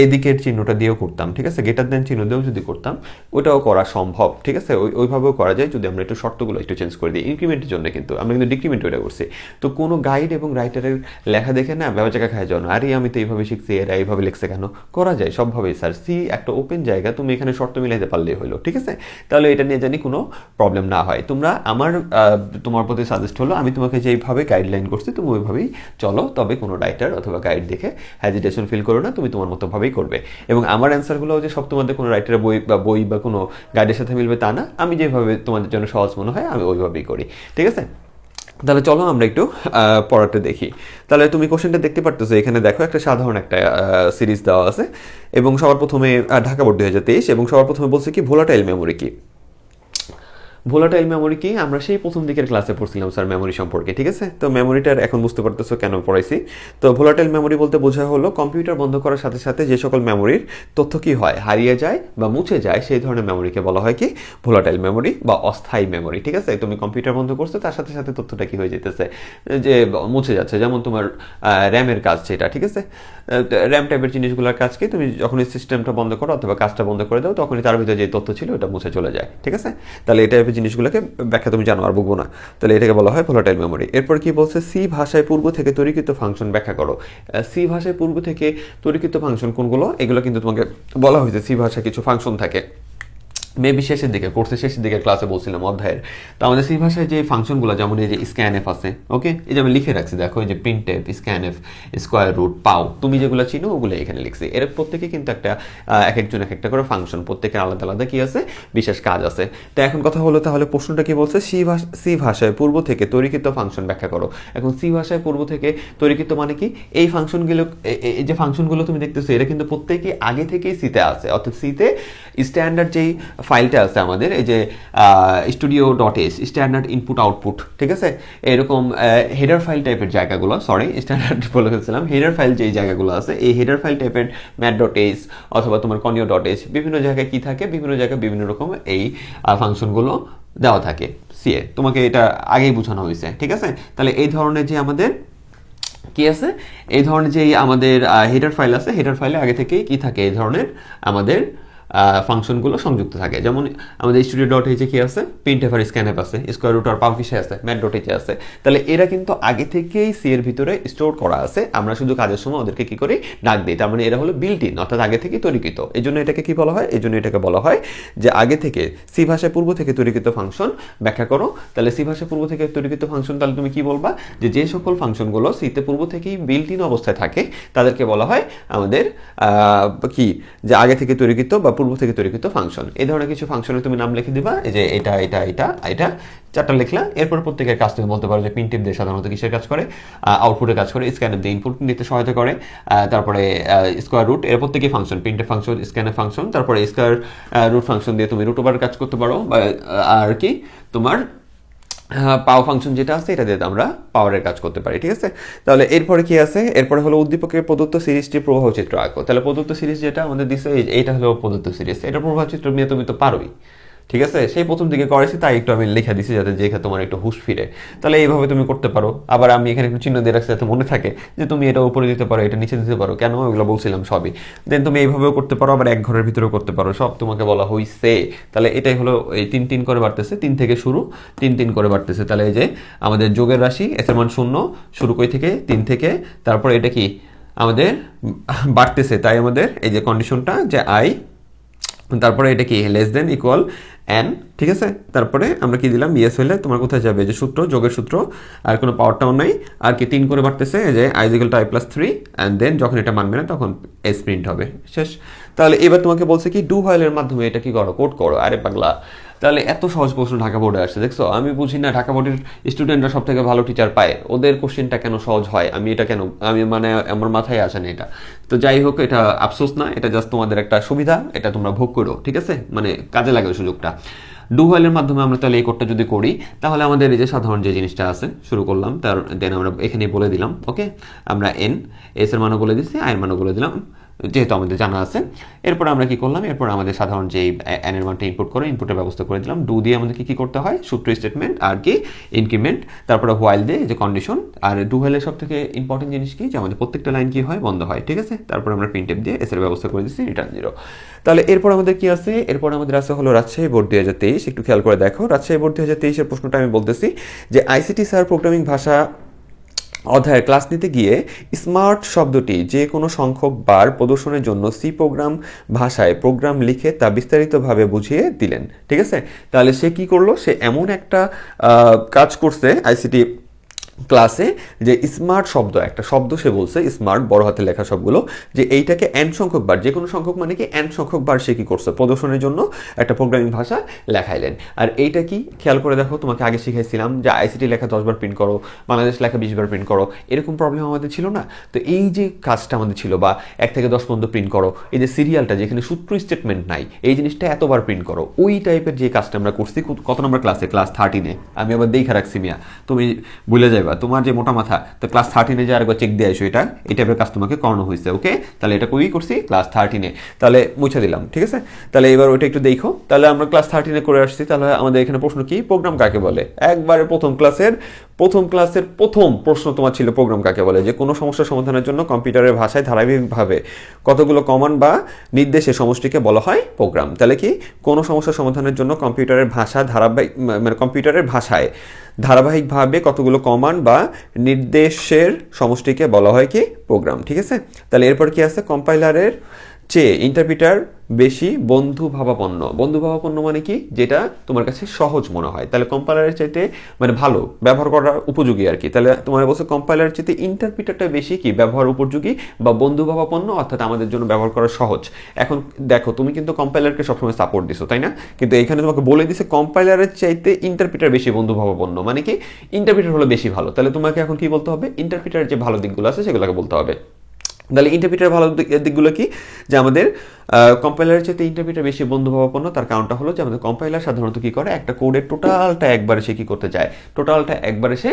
এই দিকের চিহ্নটা দিয়েও করতাম, ঠিক আছে, গ্রেটার দেন চিহ্ন দিয়েও যদি করতাম ওটাও করা সম্ভব, ঠিক আছে। ওইভাবেও করা যায় যদি আমরা একটু শর্তগুলো একটু চেঞ্জ করে দিই ইনক্রিমেন্টের জন্য। কিন্তু আমরা কিন্তু ডিক্রিমেন্ট ওইটা করছি। তো কোনো গাইড এবং রাইটারের লেখা দেখে না ব্যবহার জায়গা খায় যাও না, আরে আমি তো এইভাবে শিখছি, এরা এইভাবে লিখছে কেন, করা যায় সবভাবেই স্যার। সি একটা ওপেন জায়গা, তুমি এখানে শর্ত মিলাইতে পারলেই হলো, ঠিক আছে। তাহলে এটা নিয়ে জানি কোনো প্রবলেম না হয়। তোমার প্রতি সাজেস্ট হলো আমি তোমাকে যেইভাবে গাইডলাইন করছি তুমি ওইভাবেই চলো। তবে কোনো রাইটার অথবা গাইড দেখে হ্যাজিটেশন ফিল করো না, তুমি তোমার মতো ভাবেই করবে। এবং আমার অ্যান্সারগুলো যে সব তোমাদের কোনো রাইটারের বই বা কোনো গাইডের সাথে মিলবে তা না, আমি যেভাবে তোমাদের জন্য সহজ মনে হয় আমি ওইভাবেই করি, ঠিক আছে। তাহলে চলো আমরা একটু পড়াটা দেখি। তাহলে তুমি কোশ্চেনটা দেখতে পারতেছো, এখানে দেখো একটা সাধারণ একটা সিরিজ দেওয়া আছে। এবং সবার প্রথমে ঢাকা বোর্ড 2023, এবং সবার প্রথমে বলছে কি ভোলাটাইল মেমোরি কি। ভোলাটাইল মেমোরি কি আমরা সেই প্রথম দিকের ক্লাসে পড়ছিলাম স্যার মেমোরি সম্পর্কে, ঠিক আছে। তো মেমোরিটার এখন বুঝতে পারতেছো কেন পড়াইছি। তো ভোলাটাইল মেমোরি বলতে বোঝা হলো কম্পিউটার বন্ধ করার সাথে সাথে যে সকল মেমোরির তথ্য কি হয়, হারিয়ে যায় বা মুছে যায়, সেই ধরনের মেমোরিকে বলা হয় কি ভোলাটাইল মেমোরি বা অস্থায়ী মেমোরি, ঠিক আছে। তুমি কম্পিউটার বন্ধ করছো, তার সাথে সাথে তথ্যটা কি হয়ে যেতেছে, যে মুছে যাচ্ছে। যেমন তোমার র্যামের কাজ সেটা, ঠিক আছে। র্যাম টাইপের জিনিসগুলোর কাজকে তুমি যখনই সিস্টেমটা বন্ধ করো অথবা কাজটা বন্ধ করে দাও, তখনই তার ভিতরে যে তথ্য ছিল ওটা মুছে চলে যায়, ঠিক আছে। তাহলে এই টাইপের জিনিসগুলোকে ব্যাখ্যা তুমি জানো, আর বুঝবো না। তাহলে এটাকে বলা হয় ভোলাটাইল মেমোরি। এরপর কি বলছে, সি ভাষায় পূর্ব থেকে তৈরিকৃত ফাংশন ব্যাখ্যা করো। সি ভাষায় পূর্ব থেকে তৈরিকৃত ফাংশন কোনগুলো, এগুলো কিন্তু তোমাকে বলা হয়েছে। সি ভাষায় কিছু ফাংশন থাকে, মেবি শেষের দিকে, কোর্সের শেষের দিকে ক্লাসে বলছিলাম অধ্যায়ের। তো আমাদের সি ভাষায় যে ফাংশনগুলো, যেমন এই যে স্ক্যানএফ আছে, ওকে, এই যে আমি লিখে রাখছি দেখো, এই যে প্রিন্টএফ, স্ক্যানএফ, স্কোয়ার রুট, পাও, তুমি যেগুলো চিনো ওগুলো এখানে লিখছি। এর প্রত্যেকে কিন্তু একটা এক একজন এক একটা করে ফাংশন, প্রত্যেকের আলাদা আলাদা কি আছে, বিশেষ কাজ আছে। তো এখন কথা হলো তাহলে প্রশ্নটা কি বলছে, সি ভাষায় পূর্ব থেকে তৈরিকৃত ফাংশন ব্যাখ্যা করো। এখন সি ভাষায় পূর্ব থেকে তৈরিকৃত মানে কি, এই ফাংশনগুলো, এই যে ফাংশনগুলো তুমি দেখতেছো এরা কিন্তু প্রত্যেকে আগে থেকেই সিতে আছে। অর্থাৎ সিতে স্ট্যান্ডার্ড যেই ফাইলটা আছে আমাদের, এই যে studio.h স্ট্যান্ডার্ড ইনপুট আউটপুট, ঠিক আছে, এরকম হেডার ফাইল টাইপের জায়গাগুলো, সরি স্ট্যান্ডার্ড বলে ফেলছিলাম, হেডার ফাইল যেই জায়গাগুলো আছে, এই হেডার ফাইল টাইপের mat.h অথবা তোমার conio.h বিভিন্ন জায়গায় কি থাকে, বিভিন্ন জায়গায় বিভিন্ন রকম এই ফাংশনগুলো দেওয়া থাকে সিএ। তোমাকে এটা আগেই বোঝানো হয়েছে, ঠিক আছে। তাহলে এই ধরনের যে আমাদের কি আছে, এই ধরনের যে আমাদের হেডার ফাইল আছে, হেডার ফাইলে আগে থেকেই কি থাকে, এই ধরনের আমাদের ফাংশনগুলো সংযুক্ত থাকে। যেমন আমাদের studio.h কি আছে, প্রিন্টএফ আর স্ক্যানএফ আছে, স্কোয়ার রুট আর পাও কিসে আছে, mat.h আছে। তাহলে এরা কিন্তু আগে থেকেই সি এর ভিতরে স্টোর করা আছে, আমরা শুধু কাজের সময় ওদেরকে কি করি, ডাক দিই। তার মানে এরা হলো বিল্ট ইন, অর্থাৎ আগে থেকে তৈরিকৃত। এই জন্য এটাকে কি বলা হয়, এই জন্য এটাকে বলা হয় যে আগে থেকে সি ভাষায় পূর্ব থেকে তৈরিকৃত ফাংশন ব্যাখ্যা করো। তাহলে সি ভাষায় পূর্ব থেকে তৈরিকৃত ফাংশন, তাহলে তুমি কি বলবা, যে সকল ফাংশনগুলো সিতে পূর্ব থেকেই বিল্ট ইন অবস্থায় থাকে তাদেরকে বলা হয় আমাদের কি, যে আগে থেকে তৈরিকৃত বা পূর্ব থেকে তৈরিকৃত ফাংশন। এই ধরনের কিছু ফাংশনের তুমি নাম লিখে দিবা, এই যে এটা এটা এটা এটা চারটা লিখলা। এরপর প্রত্যেকের কাজ তুমি বলতে পারো যে প্রিন্টএফ দিয়ে সাধারণত কিসের কাজ করে, আউটপুটের কাজ করে, স্ক্যানএফ দিয়ে ইনপুট নিতে সহায়তা করে, তারপরে স্কোয়ার রুট, এর প্রত্যেকই function, printf function, scanf function, তারপরে স্কোয়ার রুট ফাংশন দিয়ে তুমি রুট ওভার কাজ করতে পারো, আর কি তোমার পাওয়ার ফাংশন যেটা আছে এটা দিয়ে আমরা পাওয়ারের কাজ করতে পারি, ঠিক আছে। তাহলে এরপরে কি আছে, এরপরে হলো উদ্দীপকের প্রদত্ত সিরিজটির প্রবাহ চিত্র আঁকো। তাহলে প্রদত্ত সিরিজ যেটা আমাদের দিচ্ছে, এইটা হলো প্রদত্ত সিরিজ, এটা প্রবাহ চিত্র নিয়ে তুমি তো পারোই, ঠিক আছে, সেই প্রথম দিকে করেছি তাই একটু আমি লিখে দিছি যাতে দেখে তোমার একটু হুঁশ ফিরে। তাহলে এইভাবে তুমি করতে পারো। আবার আমি এখানে একটু চিহ্ন দিয়ে রাখছি যাতে মনে থাকে যে তুমি এটা উপরে দিতে পারো, এটা নিচে দিতে পারো, কেন ওগুলো বলছিলাম সবই। দেন তুমি এইভাবেও করতে পারো, আবার এক ঘরের ভিতরেও করতে পারো, সব তোমাকে বলা হইছে। তাহলে এটাই হলো এই 3 3 করে বাড়তেছে, 3 থেকে শুরু, 3 3 করে বাড়তেছে। তাহলে এই যে আমাদের যোগের রাশি এস এর মান 0, শুরু কই থেকে 3 থেকে, তারপরে এটা কি আমাদের বাড়তেছে, তাই আমাদের এই যে কন্ডিশনটা যে আই, তারপরে এটা কি লেস দেন ইকুয়াল এন, ঠিক আছে। তারপরে আমরা কি দিলাম, ইয়েস হইলে তোমার কোথায় যাবে, যে সূত্র, যোগের সূত্র, আর কোনো পাওয়ারটাও নাই, আর কি 3 করে বাড়তেছে, যে i equal to i plus 3, and then যখন এটা মানবে না তখন এস প্রিন্ট হবে, শেষ। তাহলে এবার তোমাকে বলছে কি ডু হোয়াইলের মাধ্যমে এটা কি করো, কোড করো। আরে পাগলা, তাহলে এত সহজ প্রশ্ন ঢাকা বোর্ডে আসছে, দেখছো? আমি বুঝি না ঢাকা বোর্ডের স্টুডেন্টরা সব থেকে ভালো টিচার পায়, ওদের কোশ্চেনটা কেন সহজ হয়, আমি এটা কেন, আমি মানে আমার মাথায় আসে না এটা। তো যাই হোক, এটা আফসোস না, এটা জাস্ট তোমাদের একটা সুবিধা, এটা তোমরা ভোগ করো, ঠিক আছে, মানে কাজে লাগে সুযোগটা। ডু হোয়াইলের মাধ্যমে আমরা তাহলে এই কোডটা যদি করি, তাহলে আমাদের এই যে সাধারণ যে জিনিসটা আছে শুরু করলাম, তার দেন আমরা এখানে বলে দিলাম, ওকে, আমরা এন, এস এর মানও বলে দিচ্ছি, আই এর মানও বলে দিলাম, যেহেতু আমাদের জানা আছে। এরপর আমরা কি করলাম, এরপর আমাদের সাধারণ যে এন এর মানটা ইনপুট করে ইনপুটের ব্যবস্থা করে দিলাম। ডু দিয়ে আমাদেরকে কি করতে হয়, সূত্র স্টেটমেন্ট আর কি ইনক্রিমেন্ট, তারপরে হোয়াইল দিয়ে যে কন্ডিশন। আর ডু হোয়াইলের সব থেকে ইম্পর্টেন্ট জিনিস কি, যে আমাদের প্রত্যেকটা লাইন কি হয়, বন্ধ হয়, ঠিক আছে। তারপর আমরা প্রিন্টএফ দিয়ে এস এর ব্যবস্থা করে দিচ্ছি, রিটার্ন 0। তাহলে এরপর আমাদের কি আছে, এরপর আমাদের আছে হলো রাজশাহী বোর্ড 2023। একটু খেয়াল করে দেখো, রাজশাহী বোর্ড 2023 এর প্রশ্নটা আমি বলতেছি যে আইসিটি স্যার প্রোগ্রামিং ভাষা অধ্যায়ের ক্লাস নিতে গিয়ে স্মার্ট শব্দটি যে কোনো সংখ্যক বার প্রদর্শনের জন্য সি প্রোগ্রাম ভাষায় প্রোগ্রাম লিখে তা বিস্তারিতভাবে বুঝিয়ে দিলেন, ঠিক আছে। তাহলে সে কি করলো, সে এমন একটা কাজ করছে আইসিটি ক্লাসে, যে স্মার্ট শব্দ, একটা শব্দ সে বলছে স্মার্ট, বড় হাতে লেখা সবগুলো, যে এইটাকে এন সংখ্যক বার, যে কোনো সংখ্যক মানে কি এন সংখ্যক বার সে কি করছে, প্রদর্শনের জন্য একটা প্রোগ্রামিং ভাষা লেখাইলেন। আর এইটা কি খেয়াল করে দেখো, তোমাকে আগে শিখাইছিলাম যে আইসিটি লেখা 10 বার প্রিন্ট করো, বাংলাদেশ লেখা 20 বার প্রিন্ট করো, এরকম প্রবলেম আমাদের ছিল না। তো এই যে কাজটা আমাদের ছিল, বা 1 থেকে 10 পর্যন্ত প্রিন্ট করো, এই যে সিরিয়ালটা যেখানে সূত্র স্টেটমেন্ট নাই, এই জিনিসটা এতবার প্রিন্ট করো, ওই টাইপের যে কাজটা আমরা করছি কত নম্বর ক্লাসে, ক্লাস 13-এ। আমি আবার দেখা রাখছি মিয়া, তুমি ভুলে যাইবা, তোমার যে মোটা মাথা, তো ক্লাস 13-এ যে আরেকবার চেক দিয়ে আসো, এটা এই টাইপের কাজ তোমাকে করানো হয়েছে, ওকে। তাহলে এটা কই করছি, ক্লাস 13-এ, তাহলে মুছে দিলাম, ঠিক আছে। তাহলে এবার ওইটা একটু দেখো, তাহলে আমরা ক্লাস 13-এ করে আসছি। তাহলে আমাদের এখানে প্রশ্ন কি, প্রোগ্রাম কাকে বলে, একবারে প্রথম ক্লাসের প্রথম প্রশ্ন তোমার ছিল প্রোগ্রাম কাকে বলে, যে কোনো সমস্যা সমাধানের জন্য কম্পিউটারের ভাষায় ধারাবাহিকভাবে কতগুলো কমান্ড বা নির্দেশের সমষ্টিকে বলা হয় প্রোগ্রাম। তাহলে কি, কোনো সমস্যা সমাধানের জন্য কম্পিউটারের ভাষা মানে কম্পিউটারের ভাষায় ধারাবাহিকভাবে কতগুলো কমান্ড বা নির্দেশের সমষ্টিকে বলা হয় কি প্রোগ্রাম, ঠিক আছে। তাহলে এরপর কি আছে, কম্পাইলারের চেয়ে ইন্টারপ্রিটার বেশি বন্ধুভাবাপন্ন মানে কি, যেটা তোমার কাছে সহজ মনে হয়। তাহলে কম্পাইলারের চাইতে মানে ভালো, ব্যবহার করার উপযোগী আর কি। তাহলে তোমার বলছে কম্পাইলারের চাইতে ইন্টারপ্রিটারটা বেশি কি ব্যবহার উপযোগী বা বন্ধুভাবাপন্ন, অর্থাৎ আমাদের জন্য ব্যবহার করা সহজ। এখন দেখো, তুমি কিন্তু কম্পাইলারকে সবসময় সাপোর্ট দিছো, তাই না? কিন্তু এখানে তোমাকে বলে দিছে কম্পাইলারের চাইতে ইন্টারপ্রিটার বেশি বন্ধুভাবাপন্ন, মানে কি ইন্টারপ্রিটার হলো বেশি ভালো। তাহলে তোমাকে এখন কি বলতে হবে, ইন্টারপ্রিটারের যে ভালো দিকগুলো আছে সেগুলোকে বলতে হবে। তাহলে ইন্টারপ্রিটার ভালো দিকগুলো কি, যে আমাদের কম্পাইলারের চাইতে ইন্টারপ্রিটার বেশি বন্ধুভাবাপন্ন। তার কারণটা হলো যে আমাদের কম্পাইলার সাধারণত কি করে, একটা কোডের টোটালটা একবারে সে কি করতে চায়, টোটালটা একবারে সে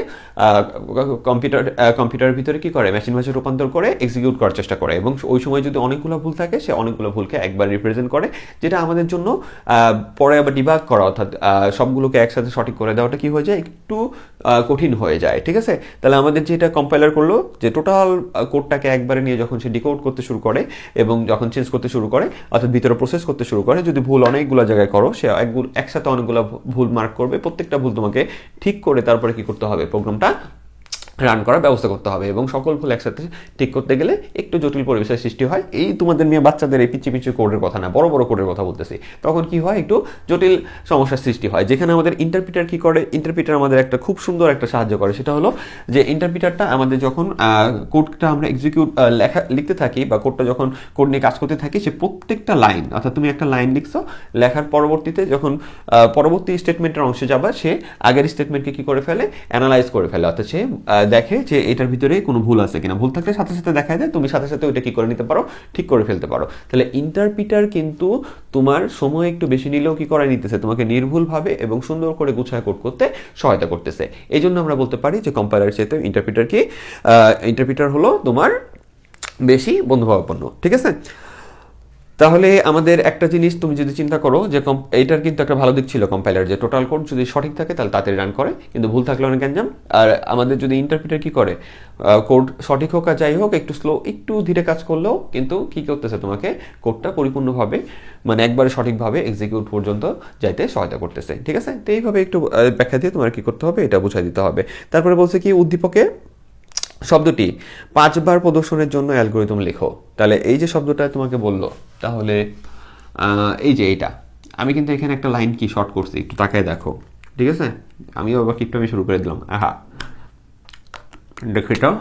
কম্পিউটারের ভিতরে কি করে, মেশিন ভাষায় রূপান্তর করে এক্সিকিউট করার চেষ্টা করে, এবং ওই সময় যদি অনেকগুলো ভুল থাকে, সে অনেকগুলো ভুলকে একবার রিপ্রেজেন্ট করে, যেটা আমাদের জন্য পরে আবার ডিবাগ করা, অর্থাৎ সবগুলোকে একসাথে সঠিক করে দেওয়াটা কি হয়ে যায়, একটু কঠিন হয়ে যায়, ঠিক আছে। তাহলে আমাদের যেটা কম্পাইলার করলো, যে টোটাল কোডটাকে একবারে নিয়ে যখন সে ডিকোড করতে শুরু করে এবং যখন চেঞ্জ করতে শুরু করে, অর্থাৎ ভিতরে প্রসেস করতে শুরু করে, যদি ভুল অনেকগুলো জায়গায় করো, সে একসাথে অনেকগুলো ভুল মার্ক করবে, প্রত্যেকটা ভুল তোমাকে ঠিক করে তারপরে কি করতে হবে, প্রোগ্রামটা রান করার ব্যবস্থা করতে হবে। এবং সকল ভুল একসাথে ঠিক করতে গেলে একটু জটিল পরিবেশের সৃষ্টি হয়। এই তোমাদের মেয়ে বাচ্চাদের এই পিচ্ছি কোডের কথা না, বড় বড় কোডের কথা বলতেছি, তখন কি হয়, একটু জটিল সমস্যার সৃষ্টি হয়। যেখানে আমাদের ইন্টারপ্রিটার কি করে, ইন্টারপ্রিটার আমাদের একটা খুব সুন্দর একটা সাহায্য করে, সেটা হলো যে ইন্টারপ্রিটারটা আমাদের যখন কোডটা আমরা লিখতে থাকি, বা কোডটা যখন কোড নিয়ে কাজ করতে থাকি, সে প্রত্যেকটা লাইন, অর্থাৎ তুমি একটা লাইন লিখছো, লেখার পরবর্তীতে যখন পরবর্তী স্টেটমেন্টের অংশে যাবা, সে আগের স্টেটমেন্টকে কি করে ফেলে, অ্যানালাইজ করে ফেলে, অর্থাৎ সে দেখে যে এটার ভিতরে কোনো ভুল আছে কিনা, ভুল থাকলে সাথে সাথে দেখায় দেয়, তুমি সাথে সাথে ওইটা কি করে নিতে পারো, ঠিক করে ফেলতে পারো। তাহলে ইন্টারপ্রিটার কিন্তু তোমার সময় একটু বেশি নিলেও কি করে নিতেছে, তোমাকে নির্ভুলভাবে এবং সুন্দর করে গুছায় কোড করতে সহায়তা করতেছে। এই জন্য আমরা বলতে পারি যে কম্পাইলারের চাইতে ইন্টারপ্রিটার হলো তোমার বেশি বন্ধুভাবাপন্ন, ঠিক আছে। তাহলে আমাদের একটা জিনিস তুমি যদি চিন্তা করো যে এইটার কিন্তু একটা ভালো দিক ছিল কম্পাইলার, যে টোটাল কোড যদি সঠিক থাকে তাহলে তাড়াতাড়ি রান করে, কিন্তু ভুল থাকলে অনেক গ্যাঞ্জাম। আর আমাদের যদি ইন্টারপ্রিটার কি করে, কোড সঠিক হোক আর যাই হোক, একটু স্লো, একটু ধীরে কাজ করলেও কিন্তু কি করতেছে, তোমাকে কোডটা পরিপূর্ণভাবে মানে একবারে সঠিকভাবে এক্সিকিউট পর্যন্ত যাইতে সহায়তা করতেছে। ঠিক আছে, তো এইভাবে একটু ব্যাখ্যা দিয়ে তোমার কি করতে হবে এটা বুঝাই দিতে হবে। তারপরে বলছে কি, উদ্দীপকে শব্দটি 5 বার প্রদর্শনের জন্য অ্যালগরিদম লেখো। তাহলে এই যে শব্দটা তোমাকে বললো, তাহলে এই যে এইটা আমি কিন্তু এখানে একটা লাইন কি শর্ট করছি, একটু তাকায় দেখো। ঠিক আছে, আমিও আবার কিপটামি শুরু করে দিলাম। দেখো,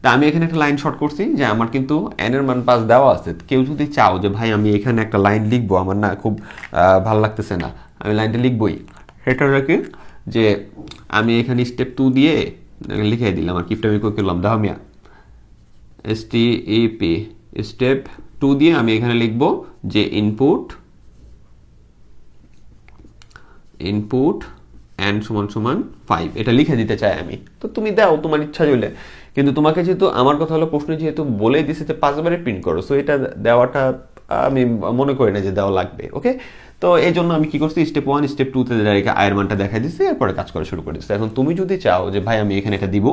তা আমি এখানে একটা লাইন শর্ট করছি যে আমার কিন্তু n এর মান 5 দেওয়া আছে। কেউ যদি চাও যে ভাই আমি এখানে একটা লাইন লিখবো, আমার না খুব ভালো লাগতেছে না, আমি লাইনটা লিখবই, সেটা কি যে আমি এখানে স্টেপ 2 দিয়ে লিখে দিলাম। আর কিপটামি করলাম, দেখো মিয়া, STEP স্টেপ 2 দিয়ে আমি এখানে লিখবো যে ইনপুট n = 5, এটা লিখে দিতে চাই আমি। তো তুমি দাও তোমার ইচ্ছা হইলে, কিন্তু তোমাকে যেহেতু আমার কথা হলো প্রশ্ন যেহেতু বলেই দিছে যে 5 বারে প্রিন্ট করো, সো এটা দেওয়াটা আমি মনে করি না যে দেওয়া লাগবে। ওকে, তো এই জন্য আমি কি করছি, স্টেপ 1 স্টেপ 2 তে ডাইরেক্ট আয়ের মানটা দেখাই দিচ্ছি, এরপরে কাজ করা শুরু করে দিচ্ছি। এখন তুমি যদি চাও যে ভাই আমি এখানে এটা দিব,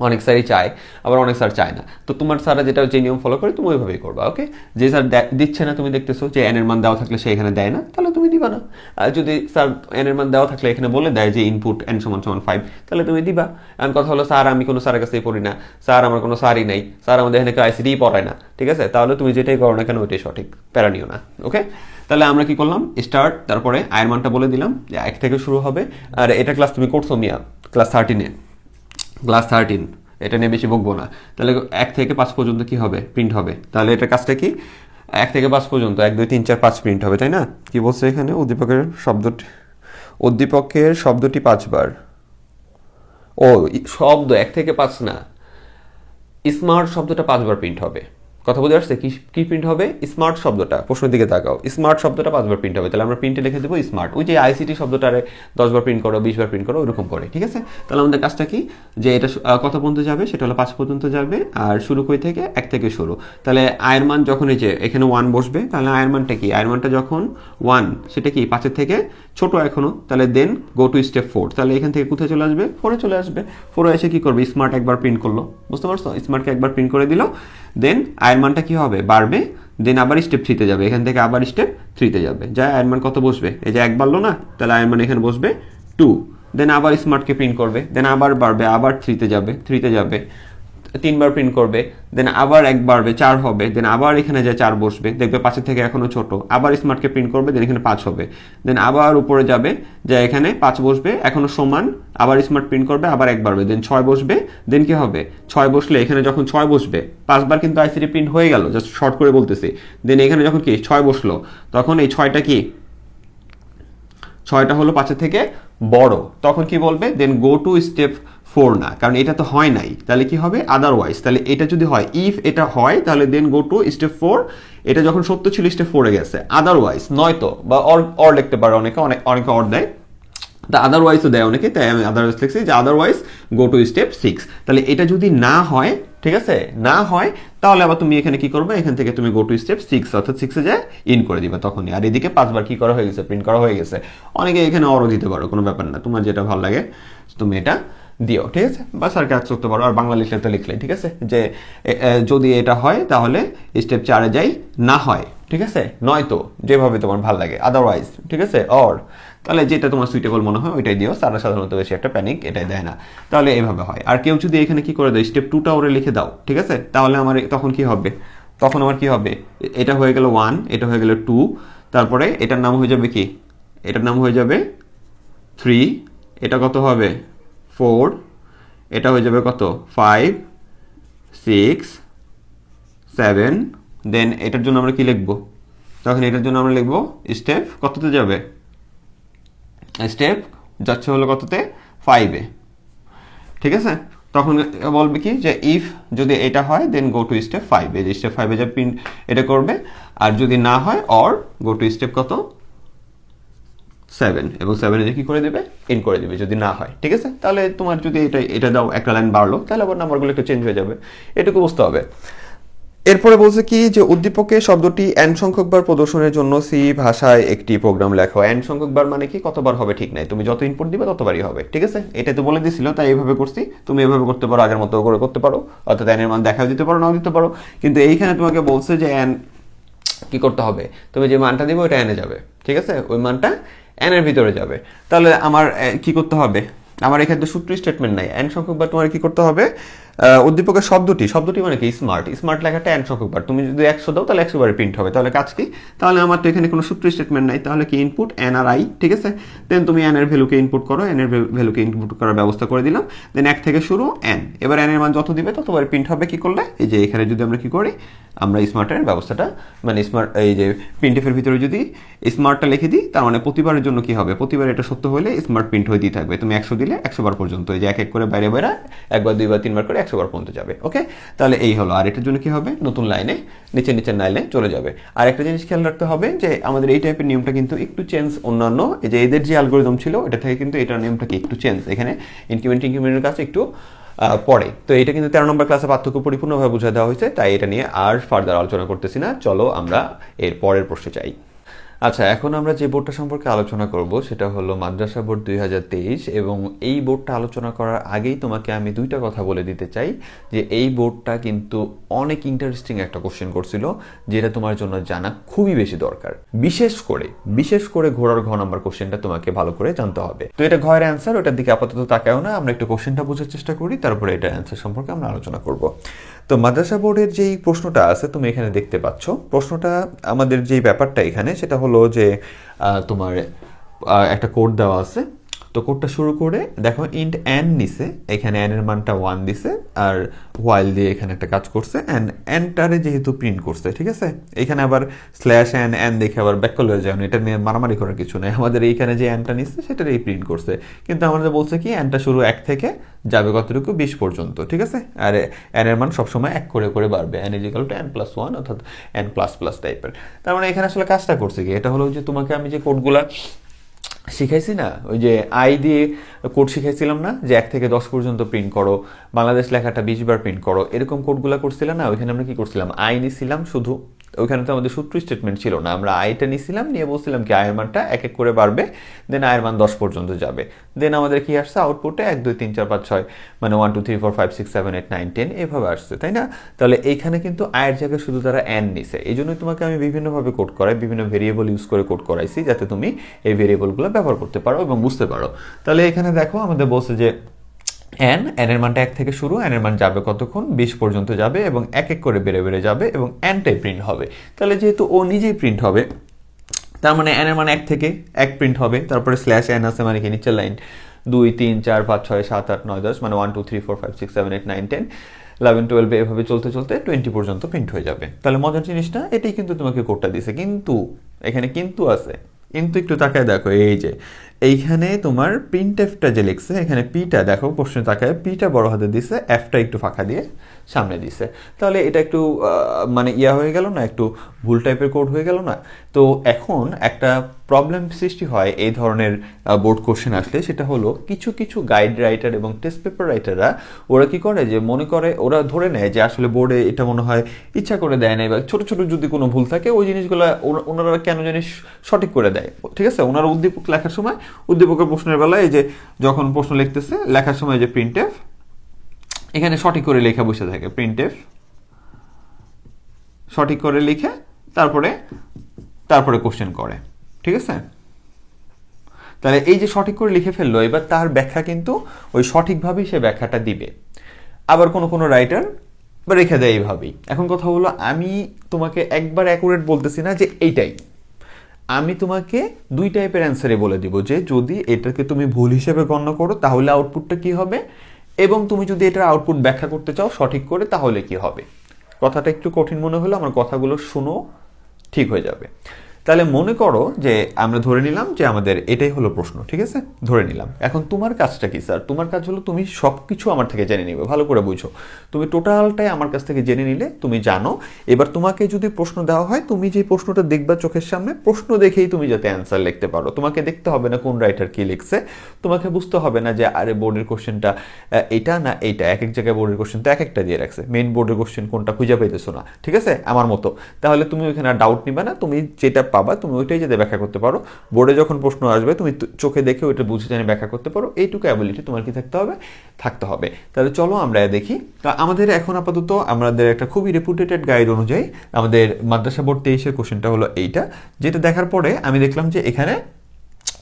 অনেক স্যারই চায়, আবার অনেক স্যার চায় না, তো তোমার স্যাররা যেটা যে নিয়ম ফলো করে তুমি ওইভাবেই করবা। ওকে, যে স্যার দিচ্ছে না, তুমি দেখতেছো যে n এর মান দেওয়া থাকলে সে এখানে দেয় না, তাহলে তুমি দিবা না। আর যদি স্যার n এর মান দেওয়া থাকলে এখানে বলে দেয় যে ইনপুট n = 5, তাহলে তুমি দিবা। এখন কথা হলো স্যার আমি কোনো স্যারের কাছেই পড়ি না, স্যার আমার কোনো স্যারই নাই, স্যার আমাদের এখানে কেউ ICT পড়ায় না, ঠিক আছে, তাহলে তুমি যেটাই করো না কেন ওইটাই সঠিক, প্যারা নিও না। ওকে, তাহলে আমরা কি করলাম, স্টার্ট, তারপরে আয়ের মানটা বলে দিলাম যে 1 থেকে শুরু হবে। আর এটা ক্লাস তুমি করছো মিয়া, ক্লাস 13, এটা নিয়ে বেশি বকবো না। তাহলে 1 থেকে 5 পর্যন্ত কি হবে, প্রিন্ট হবে। তাহলে এটা কাজটা কি, 1 থেকে 5 পর্যন্ত 1 2 3 4 5 প্রিন্ট হবে, তাই না? কি বলছে এখানে, উদ্দীপকের শব্দটি 5 বার। ও শব্দ 1 থেকে 5 না, স্মার্ট শব্দটা 5 বার প্রিন্ট হবে। কথা বুঝে আসছে? কি প্রিন্ট হবে? স্মার্ট শব্দটা, প্রশ্নের দিকে তাকাও, স্মার্ট শব্দটা 5 বার প্রিন্ট হবে। তাহলে আমরা প্রিন্টে লিখে দেবো স্মার্ট। ওই যে ICT শব্দটারে 10 বার প্রিন্ট করো, 20 বার প্রিন্ট করো, ওইরকম করে। ঠিক আছে, তাহলে আমাদের কাজটা কি, যে এটা কত পর্যন্ত যাবে, সেটা হলো 5 পর্যন্ত যাবে। আর শুরু কই থেকে, 1 থেকে শুরু। তাহলে আয়ের মান যখন এই যে এখানে 1 বসবে, তাহলে আয়ের মানটা কি, আয়ের মানটা যখন 1, সেটা কি 5 এর থেকে ছোট এখনো, তাহলে দেন গো টু স্টেপ 4। তাহলে এখান থেকে কোথায় চলে আসবে, 4 এ চলে আসবে। 4 এ এসে কি করবে, স্মার্ট একবার প্রিন্ট করলো, বুঝতে পারছো, স্মার্টকে একবার প্রিন্ট করে দিল। দেন আয়ের মানটা কি হবে, বাড়বে। দেন আবার স্টেপ 3 তে যাবে, এখান থেকে আবার স্টেপ 3 তে যাবে, যা আয়ের মান কত বসবে, এই যে 1 বাড়লো না, তাহলে আয়ের মান এখানে বসবে 2। দেন আবার স্মার্টকে প্রিন্ট করবে, দেন আবার বাড়বে, আবার 3 তে যাবে, 3 বার প্রিন্ট করবে, দেন আবার 1 বাড়বে, 4 হবে, দেন আবার এখানে যা 4 বসবে, দেখবে 5 থেকে এখনো ছোট, আবার স্মার্টকে প্রিন্ট করবে, দেন এখানে 5 হবে, দেন আবার উপরে যাবে, যা এখানে 5 বসবে, এখনো সমান, আবার স্মার্ট প্রিন্ট করবে, আবার 1 বাড়বে, দেন 6 বসবে। দেন কি হবে, 6 বসলে এখানে যখন 6 বসবে, 5 বার কিন্তু ICT প্রিন্ট হয়ে গেল, জাস্ট শর্ট করে বলতেছি। দেন এখানে যখন কি 6 বসলো, তখন এই 6টা কি, 6টা হলো 5 থেকে বড়, তখন কি বলবে, দেন গো টু স্টেপ 4 না, কারণ এটা তো হয় নাই, তাহলে কি হবে, আদারওয়াইজ। তাহলে এটা যদি হয়, ইফ এটা হয়, তাহলে দেন গো টু স্টেপ 4। এটা যখন সত্য ছিল স্টেপ 4 এ গেছে, আদারওয়াইজ নয়তো, বা অর লিখতে পারে অনেকে অর দেয়, তা আদারওয়াইজও দেয় অনেকে, তাই আমি আদারওয়াইজ লিখছি যে আদারওয়াইজ গো টু স্টেপ 6। তাহলে এটা যদি না হয়, ঠিক আছে, না হয়, তাহলে আবার তুমি এখানে কি করবে, এখান থেকে তুমি গো টু স্টেপ 6, অর্থাৎ 6 এ যায় ইন করে দিবা তখনই। আর এদিকে 5 বার কি করা হয়ে গেছে, প্রিন্ট করা হয়ে গেছে। অনেকে এখানে অরও দিতে পারো, কোনো ব্যাপার না, তোমার যেটা ভালো লাগে তুমি এটা দিও, ঠিক আছে, বা স্যার কাজ করতে পারো। আর বাংলা লিখলে তো লিখলে, ঠিক আছে, যে যদি এটা হয় তাহলে স্টেপ 4 এ যাই, না হয়, ঠিক আছে, নয়তো, যেভাবে তোমার ভালো লাগে, আদারওয়াইজ, ঠিক আছে, অর, তাহলে যেটা তোমার সুইটেবল মনে হয় ওইটাই দিও। তারা সাধারণত বেশি একটা প্যানিক এটাই দেয় না, তাহলে এইভাবে হয়। আর কেউ যদি এখানে কি করে দেয়, স্টেপ 2টা ওরে লিখে দাও, ঠিক আছে, তাহলে আমার তখন কি হবে, তখন আমার কি হবে, এটা হয়ে গেল 1, এটা হয়ে গেল 2, তারপরে এটার নাম হয়ে যাবে কি, এটার নাম হয়ে যাবে 3, এটা কত হবে 4, এটা হয়ে যাবে কত 5, 6, 7। দেন এটার জন্য আমরা কি লিখবো, তখন এটার জন্য আমরা লিখবো স্টেপ কততে যাবে, স্টেপ যাচ্ছে হলো কততে, 5 এ, ঠিক আছে। তখন বলবে কি যে ইফ যদি এটা হয়, দেন গো টু স্টেপ 5 এ, যে স্টেপ 5 এ যা প্রিন্ট এটা করবে। আর যদি না হয়, অর গো টু স্টেপ কত 7, এবং 7 এ কি করে দেবে, ইন করে দেবে যদি না হয়, ঠিক আছে। তাহলে তোমার যদি এটা দাও, একটা লাইন বাড়লো, তাহলে আবার নাম্বারগুলো একটু চেঞ্জ হয়ে যাবে, এটুকু বুঝতে হবে। এরপরে বলছে কি যে উদ্দীপকে শব্দটি n সংখ্যকবার প্রদর্শনের জন্য সি ভাষায় একটি প্রোগ্রাম লেখো। n সংখ্যকবার মানে কি, কতবার হবে ঠিক নাই, তুমি যত ইনপুট দিবে ততবারই হবে, ঠিক আছে। এটা তো বলে দিছিল, তাই এইভাবে করছি। তুমি এভাবে করতে পারো, আগের মতো করে করতে পারো, অর্থাৎ n এর মান দেখাও দিতে পারো, নাও দিতে পারো। কিন্তু এইখানে তোমাকে বলছে যে n কি করতে হবে, তুমি যে মানটা দিবে ওইটা n এ যাবে, ঠিক আছে, ওই মানটা n এর ভিতরে যাবে। তাহলে আমার কি করতে হবে, আমার এখানে তো সূত্র স্টেটমেন্ট নাই, n সংখ্যকবার তোমার কি করতে হবে, উদ্দীপকের শব্দটি মানে কি, স্মার্ট লেখাটা n সংখ্যকবার, তুমি যদি 100 দাও তাহলে 100 বারে প্রিন্ট হবে। তাহলে কাজ কি, তাহলে আমার তো এখানে কোনো সূত্র স্টেটমেন্ট নাই, তাহলে কি ইনপুট n আর i, ঠিক আছে। দেন তুমি n এর ভ্যালুকে ইনপুট করো, n এর ভ্যালুকে ইনপুট করার ব্যবস্থা করে দিলাম। দেন 1 থেকে শুরু n, এবার n এর মান যত দিবে ততবার প্রিন্ট হবে। কি করলে, এই যে এখানে যদি আমরা কি করি, আমরা স্মার্টের ব্যবস্থাটা মানে স্মার্ট এই যে প্রিন্টএফের ভিতরে যদি স্মার্টটা লিখে দিই, তার মানে প্রতিবারের জন্য কি হবে, প্রতিবার এটা সত্য হলে স্মার্ট প্রিন্ট হয়ে দিয়ে থাকবে। তুমি 100 দিলে 100 বার পর্যন্ত, এই যে এক এক করে বাইরে বাইরে একবার দুইবার তিনবার করে 100 বার পর্যন্ত যাবে। ওকে, তাহলে এই হলো। আর এটার জন্য কি হবে, নতুন লাইনে নিচের লাইনে চলে যাবে। আর একটা জিনিস খেয়াল রাখতে হবে যে আমাদের এই টাইপের নিয়মটা কিন্তু একটু চেঞ্জ, অন্যান্য এই যে এদের যে অ্যালগরিদম ছিল এটা থেকে কিন্তু এটার নিয়মটা কি একটু চেঞ্জ, এখানে ইনক্রিমেন্টের কাছে একটু পড়ে। তো এটা কিন্তু 13 নম্বর ক্লাসে পার্থক্য পরিপূর্ণভাবে বুঝিয়ে দেওয়া হয়েছে, তাই এটা নিয়ে আর ফার্দার আলোচনা করতেছি না। চলো আমরা এর পরের প্রশ্নে যাই। আচ্ছা, এখন আমরা যে বোর্ডটা সম্পর্কে আলোচনা করব সেটা হলো মাদ্রাসা বোর্ড 2023। এবং এই বোর্ডটা আলোচনা করার আগেই তোমাকে আমি দুইটা কথা বলে দিতে চাই যে এই বোর্ডটা কিন্তু অনেক ইন্টারেস্টিং একটা কোশ্চেন করছিল, যেটা তোমার জন্য জানা খুবই বেশি দরকার। বিশেষ করে ঘোড়ার ঘ নাম্বার কোশ্চেনটা তোমাকে ভালো করে জানতে হবে। তো এটা ঘয়ের অ্যান্সার, ওটার দিকে আপাতত তাকাও না, আমরা একটু কোশ্চেনটা বোঝার চেষ্টা করি, তারপরে এটা অ্যান্সার সম্পর্কে আমরা আলোচনা করব। তো মাদ্রাসা বোর্ডের যেই প্রশ্নটা আছে তুমি এখানে দেখতে পাচ্ছ, প্রশ্নটা আমাদের যেই ব্যাপারটা এখানে সেটা হলো যে তোমার একটা কোড দেওয়া আছে। তো কোডটা শুরু করে দেখো, ইন্ট n নিছে, এখানে n এর মানটা 1 দিছে, আর হোয়াইল দিয়ে এখানে একটা কাজ করছে, nটারে যেহেতু প্রিন্ট করছে, ঠিক আছে। এখানে আবার স্ল্যাশ n দেখে আবার ব্যাক করে যাও, এটা নিয়ে মারামারি করার কিছু নাই, আমাদের এইখানে যে nটা নিচ্ছে সেটারই প্রিন্ট করছে। কিন্তু আমাদের বলছে কি nটা শুরু 1 থেকে যাবে কতটুকু, 20 পর্যন্ত, ঠিক আছে। আর n এর মান সবসময় 1 করে করে বাড়বে, n = n+1 অর্থাৎ n++ টাইপের। তার মানে এখানে আসলে কাজটা করছে কি, এটা হলো যে তোমাকে আমি যে কোডগুলা শিখাইছি না, ওই যে আই দিয়ে কোড শিখাইছিলাম না, যে 1 থেকে 10 পর্যন্ত প্রিন্ট করো, বাংলাদেশ লেখাটা 20 বার প্রিন্ট করো, এরকম কোডগুলো করছিলাম না। ওইখানে আমরা কি করছিলাম, আই নিছিলাম শুধু, ওইখানে তো আমাদের সূত্র স্টেটমেন্ট ছিল না, আমরা আইটা নিছিলাম, নিয়ে বলছিলাম কি আয়ের মানটা 1 এক করে বাড়বে, দেন আয়ের মান 10 পর্যন্ত যাবে। দেন আমাদের কি আসছে আউটপুটে 1 2 3 4 5 6 মানে 1 2 3 4 5 6 7 8 9 10 এভাবে আসছে, তাই না। তাহলে এইখানে কিন্তু আয়ের জায়গায় শুধু তারা n নিছে, এই জন্যই তোমাকে আমি বিভিন্নভাবে কোড করাই, বিভিন্ন ভেরিয়েবল ইউজ করে কোড করাইছি, যাতে তুমি এই ভেরিয়েবলগুলো ব্যবহার করতে পারো এবং বুঝতে পারো। তাহলে এখানে দেখো আমাদের বলছে যে n এর মানটা 1 থেকে শুরু, n এর মান যাবে কতক্ষণ, 20 পর্যন্ত যাবে, এবং এক এক করে বেড়ে বেড়ে যাবে, এবং nটাই প্রিন্ট হবে। তাহলে যেহেতু ও নিজেই প্রিন্ট হবে, তার মানে n এর মান 1 থেকে 1 প্রিন্ট হবে, তারপরে স্ল্যাশ n আছে মানে কি নিচের লাইন 2 3 4 5 6 7 8 9 10 মানে 1 2 3 4 5 6 7 8 9 10 11 12 এভাবে চলতে চলতে 20 পর্যন্ত প্রিন্ট হয়ে যাবে। তাহলে মজার জিনিসটা এটাই, কিন্তু তোমাকে কোডটা দিছে, কিন্তু এখানে কিন্তু আছে, কিন্তু একটু তাকায় দেখো, এই যে এইখানে তোমার প্রিন্টএফটা যে লিখছে, এখানে পিটা দেখো, প্রশ্নে তাকায় পিটা বড় হাতে দিছে, এফটা একটু ফাঁকা দিয়ে সামনে দিছে। তাহলে এটা একটু মানে হয়ে গেল না, একটু ভুল টাইপের কোড হয়ে গেল না। তো এখন একটা প্রবলেম সৃষ্টি হয় এই ধরনের বোর্ড কোশ্চেন আসলে, সেটা হলো কিছু কিছু গাইড রাইটার এবং টেস্ট পেপার রাইটাররা ওরা কি করে, যে মনে করে, ওরা ধরে নেয় যে আসলে বোর্ডে এটা মনে হয় ইচ্ছা করে দেয় না, বা ছোট ছোট যদি কোনো ভুল থাকে ওই জিনিসগুলো ওনারা কেন জানি সঠিক করে দেয়, ঠিক আছে। ওনারা উদ্দীপক লেখার সময়, উদ্দীপকের প্রশ্নের বেলায় এই যে যখন প্রশ্ন লিখতেছে, লেখার সময় যে প্রিন্টএফ এখানে সঠিক করে লেখা বসে থাকে, প্রিন্টএফ সঠিক করে লিখে তারপরে কোশ্চেন করে, ঠিক আছে। তাহলে এই যে সঠিক করে লিখে ফেললো, এবার তার ব্যাখ্যা কিন্তু ওই সঠিকভাবেই সে ব্যাখ্যাটা দিবে। আবার কোনো রাইটার বা রেখে দেয় এইভাবেই। এখন কথা হলো, আমি তোমাকে একবার অ্যাকুরেট বলতেছি না যে এইটাই, আমি তোমাকে দুই টাইপের অ্যান্সারে বলে দিব, যে যদি এটাকে তুমি ভুল হিসেবে গণ্য করো তাহলে আউটপুটটা কি হবে, এবং তুমি যদি এটার আউটপুট ব্যাখ্যা করতে চাও সঠিক করে তাহলে কি হবে। কথাটা একটু কঠিন মনে হলো, আমার কথাগুলো শুনো, ঠিক হয়ে যাবে। তাহলে মনে করো যে আমরা ধরে নিলাম যে আমাদের এটাই হলো প্রশ্ন, ঠিক আছে, ধরে নিলাম। এখন তোমার কাজটা কি স্যার? তোমার কাজ হলো তুমি সব কিছু আমার থেকে জেনে নিবে, ভালো করে বুঝো। তুমি টোটালটাই আমার কাছ থেকে জেনে নিলে, তুমি জানো। এবার তোমাকে যদি প্রশ্ন দেওয়া হয়, তুমি যে প্রশ্নটা দেখবা চোখের সামনে, প্রশ্ন দেখেই তুমি যাতে অ্যান্সার লিখতে পারো। তোমাকে দেখতে হবে না কোন রাইটার কি লিখছে, তোমাকে বুঝতে হবে না যে আরে বোর্ডের কোশ্চেনটা এটা না এইটা, এক এক জায়গায় বোর্ডের কোশ্চেন তো এক একটা দিয়ে রাখছে, মেইন বোর্ডের কোশ্চেন কোনটা খুঁজে পাইতেছো না, ঠিক আছে, আমার মতো। তাহলে তুমি ওইখানে ডাউট নিবে না, তুমি যেটা পাবা তুমি ওইটাই যাতে ব্যাখ্যা করতে পারো। বোর্ডে যখন প্রশ্ন আসবে তুমি চোখে দেখে ওইটা বুঝে জানি ব্যাখ্যা করতে পারো, এইটুকু অ্যাবিলিটি তোমার কি থাকতে হবে। তাহলে চলো আমরা দেখি। তা আমাদের এখন আপাতত আমাদের একটা খুবই রেপুটেটেড গাইড অনুযায়ী আমাদের মাদ্রাসা বোর্ড 23-এর কোশ্চেনটা হলো এইটা, যেটা দেখার পরে আমি দেখলাম যে এখানে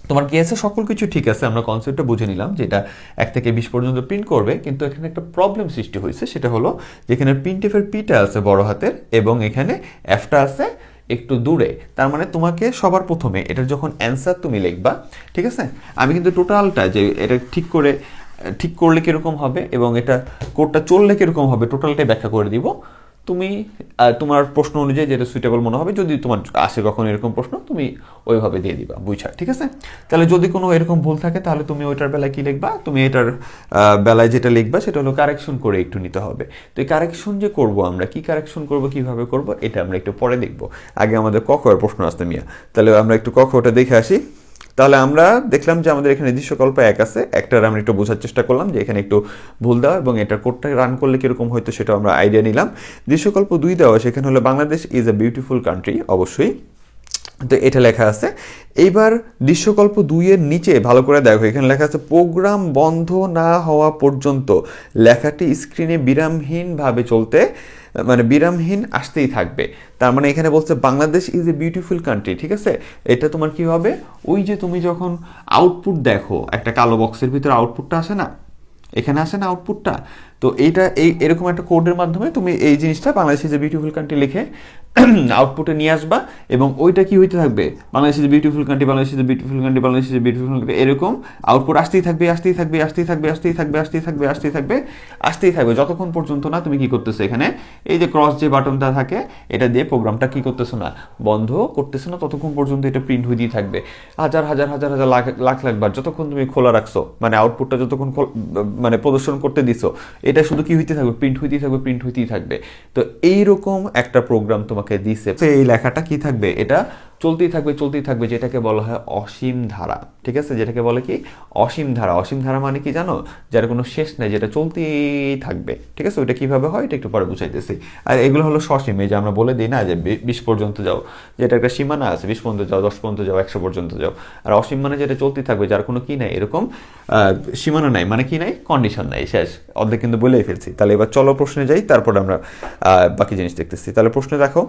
তোমার কি আছে, সকল কিছু ঠিক আছে, আমরা কনসেপ্টটা বুঝে নিলাম যে এটা 1 থেকে 20 পর্যন্ত প্রিন্ট করবে। কিন্তু এখানে একটা প্রবলেম সৃষ্টি হয়েছে, সেটা হলো যেখানে প্রিন্টএফের পিটা আছে বড় হাতের এবং এখানে এফটা আছে একটু দূরে। তার মানে তোমাকে সবার প্রথমে এটার যখন অ্যান্সার তুমি লিখবা, ঠিক আছে, আমি কিন্তু টোটালটা যে এটা ঠিক করলে কিরকম হবে এবং এটা কোডটা চললে কিরকম হবে টোটালটাই ব্যাখ্যা করে দিব। তুমি তোমার প্রশ্ন অনুযায়ী যেটা সুইটেবল মনে হবে, যদি তোমার আসে কখনো এরকম প্রশ্ন, তুমি ওইভাবে দিয়ে দিবা বুঝা, ঠিক আছে। তাহলে যদি কোনো এরকম ভুল থাকে তাহলে তুমি ওইটার বেলায় কি লিখবা, তুমি এটার বেলায় যেটা লিখবা সেটা হলো কারেকশন করে একটু নিতে হবে। তো এই কারেকশন যে করব, আমরা কি কারেকশন করব, কিভাবে করব, এটা আমরা একটু পরে দেখব। আগে আমাদের ক খ এর প্রশ্ন আসতে মিয়া, তাহলে আমরা একটু ক খ ওটা দেখে আসি। তাহলে আমরা দেখলাম যে আমাদের এখানে দৃশ্যকল্প 1 আছে, একটার আমরা একটু বোঝার চেষ্টা করলাম যে এখানে একটু ভুল দেওয়া এবং এটার কোডটা রান করলে কিরকম হয়তো সেটা আমরা আইডিয়া নিলাম। দৃশ্যকল্প 2 দেওয়া, সেখানে হলো Bangladesh is a beautiful country, অবশ্যই, তো এটা লেখা আছে। এইবার দৃশ্যকল্প 2 এর নিচে ভালো করে দেখো, এখানে লেখা আছে প্রোগ্রাম বন্ধ না হওয়া পর্যন্ত লেখাটি স্ক্রিনে বিরামহীনভাবে চলতে, মানে বিরামহীন আসতেই থাকবে। তার মানে এখানে বলছে Bangladesh is a beautiful country, ঠিক আছে। এটা তোমার কি হবে, ওই যে তুমি যখন আউটপুট দেখো একটা কালো বক্সের ভিতরে আউটপুটটা আসে না, এখানে আসে না আউটপুটটা, তো এইটা এরকম একটা কোডের মাধ্যমে তুমি এই জিনিসটা Bangladesh is a beautiful country লিখে আউটপুটে নিয়ে আসবা এবং ওইটা কি হইতে থাকবে, Bangladesh is a beautiful country, Bangladesh is a beautiful country, Bangladesh is a beautiful country, এরকম আউটপুট আসতেই থাকবে যতক্ষণ পর্যন্ত না তুমি কি করতেছো, এখানে এই যে ক্রস যে বাটনটা থাকে এটা দিয়ে প্রোগ্রামটা কি করতেছো না, বন্ধ করতেছো না, ততক্ষণ পর্যন্ত এটা প্রিন্ট হইতেই থাকবে। হাজার লাখ বার যতক্ষণ তুমি খোলা রাখছো, মানে আউটপুটটা যতক্ষণ মানে প্রদর্শন করতে দিছো, এটা শুধু কি হইতে থাকবে, প্রিন্ট হইতেই থাকবে। তো এইরকম একটা প্রোগ্রাম তোমাকে দিছে, এই লেখাটা কি থাকবে, এটা চলতেই থাকবে, যেটাকে বলা হয় অসীম ধারা, ঠিক আছে, যেটাকে বলে কি অসীম ধারা মানে কি জানো, যার কোনো শেষ নাই, যেটা চলতেই থাকবে, ঠিক আছে। ওইটা কিভাবে হয় এটা একটু পরে বুঝাইতেছি। আর এগুলো হলো সসীম, এই যে আমরা বলে দিই না যে 20 পর্যন্ত যাও, যেটা একটা সীমানা আছে, 20 পর্যন্ত যাও, 10 পর্যন্ত যাও, 100 পর্যন্ত যাও। আর অসীম মানে যেটা চলতেই থাকবে, যার কোনো কি নাই, এরকম সীমানা নাই, মানে কি নাই, কন্ডিশন নাই, শেষ, অর্ধেক কিন্তু বলেই ফেলছি। তাহলে এবার চলো প্রশ্নে যাই, তারপর আমরা বাকি জিনিস দেখতেছি। তাহলে প্রশ্নে দেখো,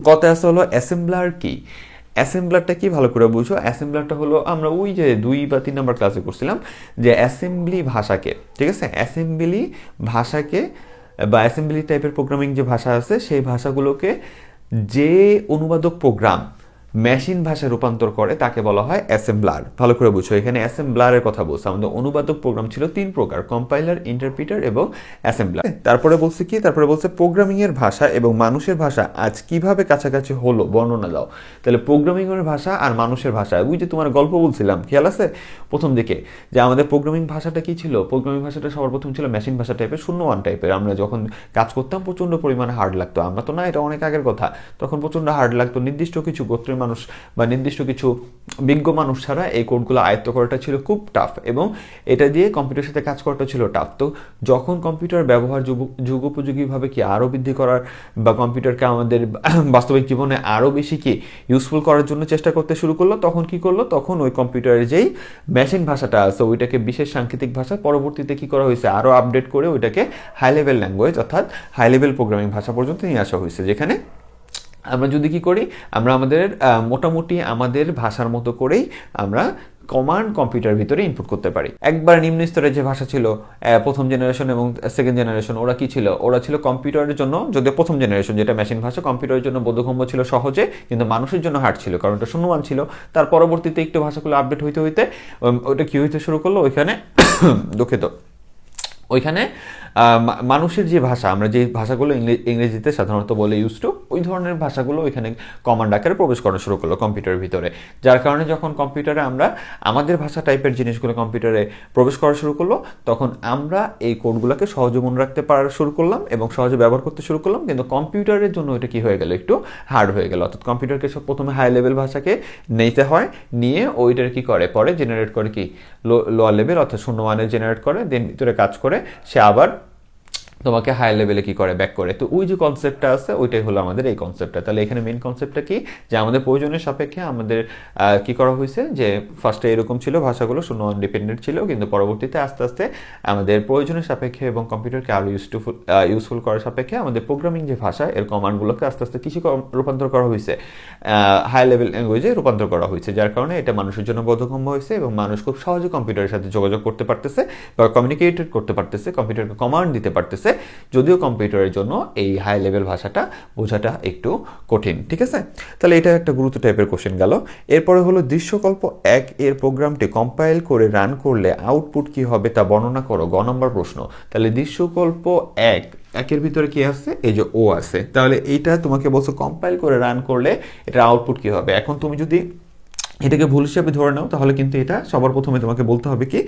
কত আছে হলো অ্যাসেম্বলার কি। অ্যাসেম্বলারটা কি ভালো করে বুঝো। অ্যাসেম্বলারটা হলো, আমরা ওই যে 2 বা 3 নম্বর ক্লাসে করছিলাম যে অ্যাসেম্বলি ভাষাকে, ঠিক আছে, অ্যাসেম্বলি ভাষাকে বা অ্যাসেম্বলি টাইপের প্রোগ্রামিং যে ভাষা আছে সেই ভাষাগুলোকে যে অনুবাদক প্রোগ্রাম মেশিন ভাষায় রূপান্তর করে তাকে বলা হয় অ্যাসেম্বলার। ভালো করে বুঝো, এখানে অ্যাসেম্বলারের কথা বলছে। আমাদের অনুবাদক প্রোগ্রাম ছিল 3 প্রকার, কম্পাইলার, ইন্টারপ্রিটার এবং অ্যাসেম্বলার। তারপরে বলছে কি, তারপরে বলছে প্রোগ্রামিং এর ভাষা এবং মানুষের ভাষা আজ কিভাবে কাছাকাছি হলো বর্ণনা দাও। তাহলে প্রোগ্রামিং এর ভাষা আর মানুষের ভাষা, ওই যে তোমার গল্প বলছিলাম, খেয়াল আছে প্রথম দিকে যে আমাদের প্রোগ্রামিং ভাষাটা কি ছিল, প্রোগ্রামিং ভাষাটা সবার প্রথম ছিল মেশিন ভাষা টাইপের, 0-1 টাইপের। আমরা যখন কাজ করতাম প্রচন্ড পরিমাণে হার্ড লাগতো, আমরা তো না, এটা অনেক আগের কথা, তখন প্রচন্ড হার্ড লাগতো। নির্দিষ্ট কিছু গোত্রের মানুষ বা নির্দিষ্ট কিছু বিজ্ঞ মানুষ ছাড়া এই কোডগুলো আয়ত্ত করাটা ছিল খুব টাফ এবং এটা দিয়ে কম্পিউটারের সাথে কাজ করাটা ছিল টাফ। তো যখন কম্পিউটার ব্যবহার যুগোপযোগীভাবে কি আরও বৃদ্ধি করার বা কম্পিউটারকে আমাদের বাস্তবিক জীবনে আরও বেশি কি ইউজফুল করার জন্য চেষ্টা করতে শুরু করলো, তখন কি করলো, তখন ওই কম্পিউটারের যেই মেশিন ভাষাটা আছে ওইটাকে বিশেষ সাংকেতিক ভাষা, পরবর্তীতে কি করা হয়েছে, আরও আপডেট করে ওইটাকে হাই লেভেল ল্যাঙ্গুয়েজ অর্থাৎ হাই লেভেল প্রোগ্রামিং ভাষা পর্যন্ত নিয়ে আসা হয়েছে, যেখানে আমরা যদি কি করি, আমরা আমাদের মোটামুটি আমাদের ভাষার মতো করেই আমরা কমান্ড কম্পিউটার ভিতরে ইনপুট করতে পারি। একবার নিম্ন স্তরের যে ভাষা ছিল প্রথম জেনারেশন এবং সেকেন্ড জেনারেশন, ওরা কি ছিল, ওরা ছিল কম্পিউটারের জন্য, যদিও প্রথম জেনারেশন যেটা মেশিন ভাষা কম্পিউটারের জন্য বোধগম্য ছিল সহজে, কিন্তু মানুষের জন্য হার্ড ছিল, কারণ এটা 0-1 ছিল। তার পরবর্তীতে একটু ভাষাগুলো আপডেট হইতে ওইটা কি হইতে শুরু করলো, ওইখানে দুঃখিত, ওইখানে মানুষের যে ভাষা, আমরা যে ভাষাগুলো ইংরেজিতে সাধারণত বলে ইউজ টু, ওই ধরনের ভাষাগুলো এখানে কমান্ড আকারে প্রবেশ করা শুরু করলো কম্পিউটারের ভিতরে। যার কারণে যখন কম্পিউটারে আমরা আমাদের ভাষা টাইপের জিনিসগুলো কম্পিউটারে প্রবেশ করা শুরু করলো, তখন আমরা এই কোডগুলোকে সহজে মনে রাখতে পারা শুরু করলাম এবং সহজে ব্যবহার করতে শুরু করলাম। কিন্তু কম্পিউটারের জন্য এটা কি হয়ে গেল, একটু হার্ড হয়ে গেল। অর্থাৎ কম্পিউটারকে সব প্রথমে হাই লেভেল ভাষাকে নিতে হয়, নিয়ে ওইটার কি করে, পরে জেনারেট করে কি লোয়ার লেভেল অর্থাৎ 0 মানের জেনারেট করে, দেন ভিতরে কাজ করে সে আবার তোমাকে হাই লেভেলে কি করে, ব্যাক করে। তো ওই যে কনসেপ্টটা আছে ওইটাই হলো আমাদের এই কনসেপ্টটা। তাহলে এখানে মেন কনসেপ্টটা কি, যে আমাদের প্রয়োজনের সাপেক্ষে আমাদের কি করা হয়েছে, যে ফার্স্টে এরকম ছিল ভাষাগুলো 0 ইন্ডিপেন্ডেন্ট ছিল, কিন্তু পরবর্তীতে আস্তে আস্তে আমাদের প্রয়োজনের সাপেক্ষে এবং কম্পিউটারকে আরও ইউজফুল করার সাপেক্ষে আমাদের প্রোগ্রামিং যে ভাষা এর কমান্ডগুলোকে আস্তে আস্তে কিছু রূপান্তর করা হয়েছে, হাই লেভেল ল্যাঙ্গুয়েজে রূপান্তর করা হয়েছে। যার কারণে এটা মানুষের জন্য বোধগম্য হয়েছে এবং মানুষ খুব সহজে কম্পিউটারের সাথে যোগাযোগ করতে পারতেছে বা কমিউনিকেটেড করতে পারতেছে, কম্পিউটারকে কমান্ড দিতে পারতেছে। যদিও কম্পিউটারের জন্য এই হাই লেভেল ভাষাটা বোঝাটা একটু কঠিন। ঠিক আছে, তাহলে এটা একটা গুরুত্ব টাইপের কোশ্চেন গেল। এরপরে হলো দৃশ্যকল্প 1 এর প্রোগ্রামটি কম্পাইল করে রান করলে আউটপুট কি হবে তা বর্ণনা করো, গ নম্বর প্রশ্ন। তাহলে দৃশ্যকল্প 1 একের ভিতরে কি আছে, এই যে ও আছে। তাহলে এইটা তোমাকে বলছো কম্পাইল করে রান করলে এটা আউটপুট কি হবে। এখন তুমি যদি এটাকে ভুল হিসাবে ধরে নাও, তাহলে কিন্তু এটা সবার প্রথমে তোমাকে বলতে হবে কি,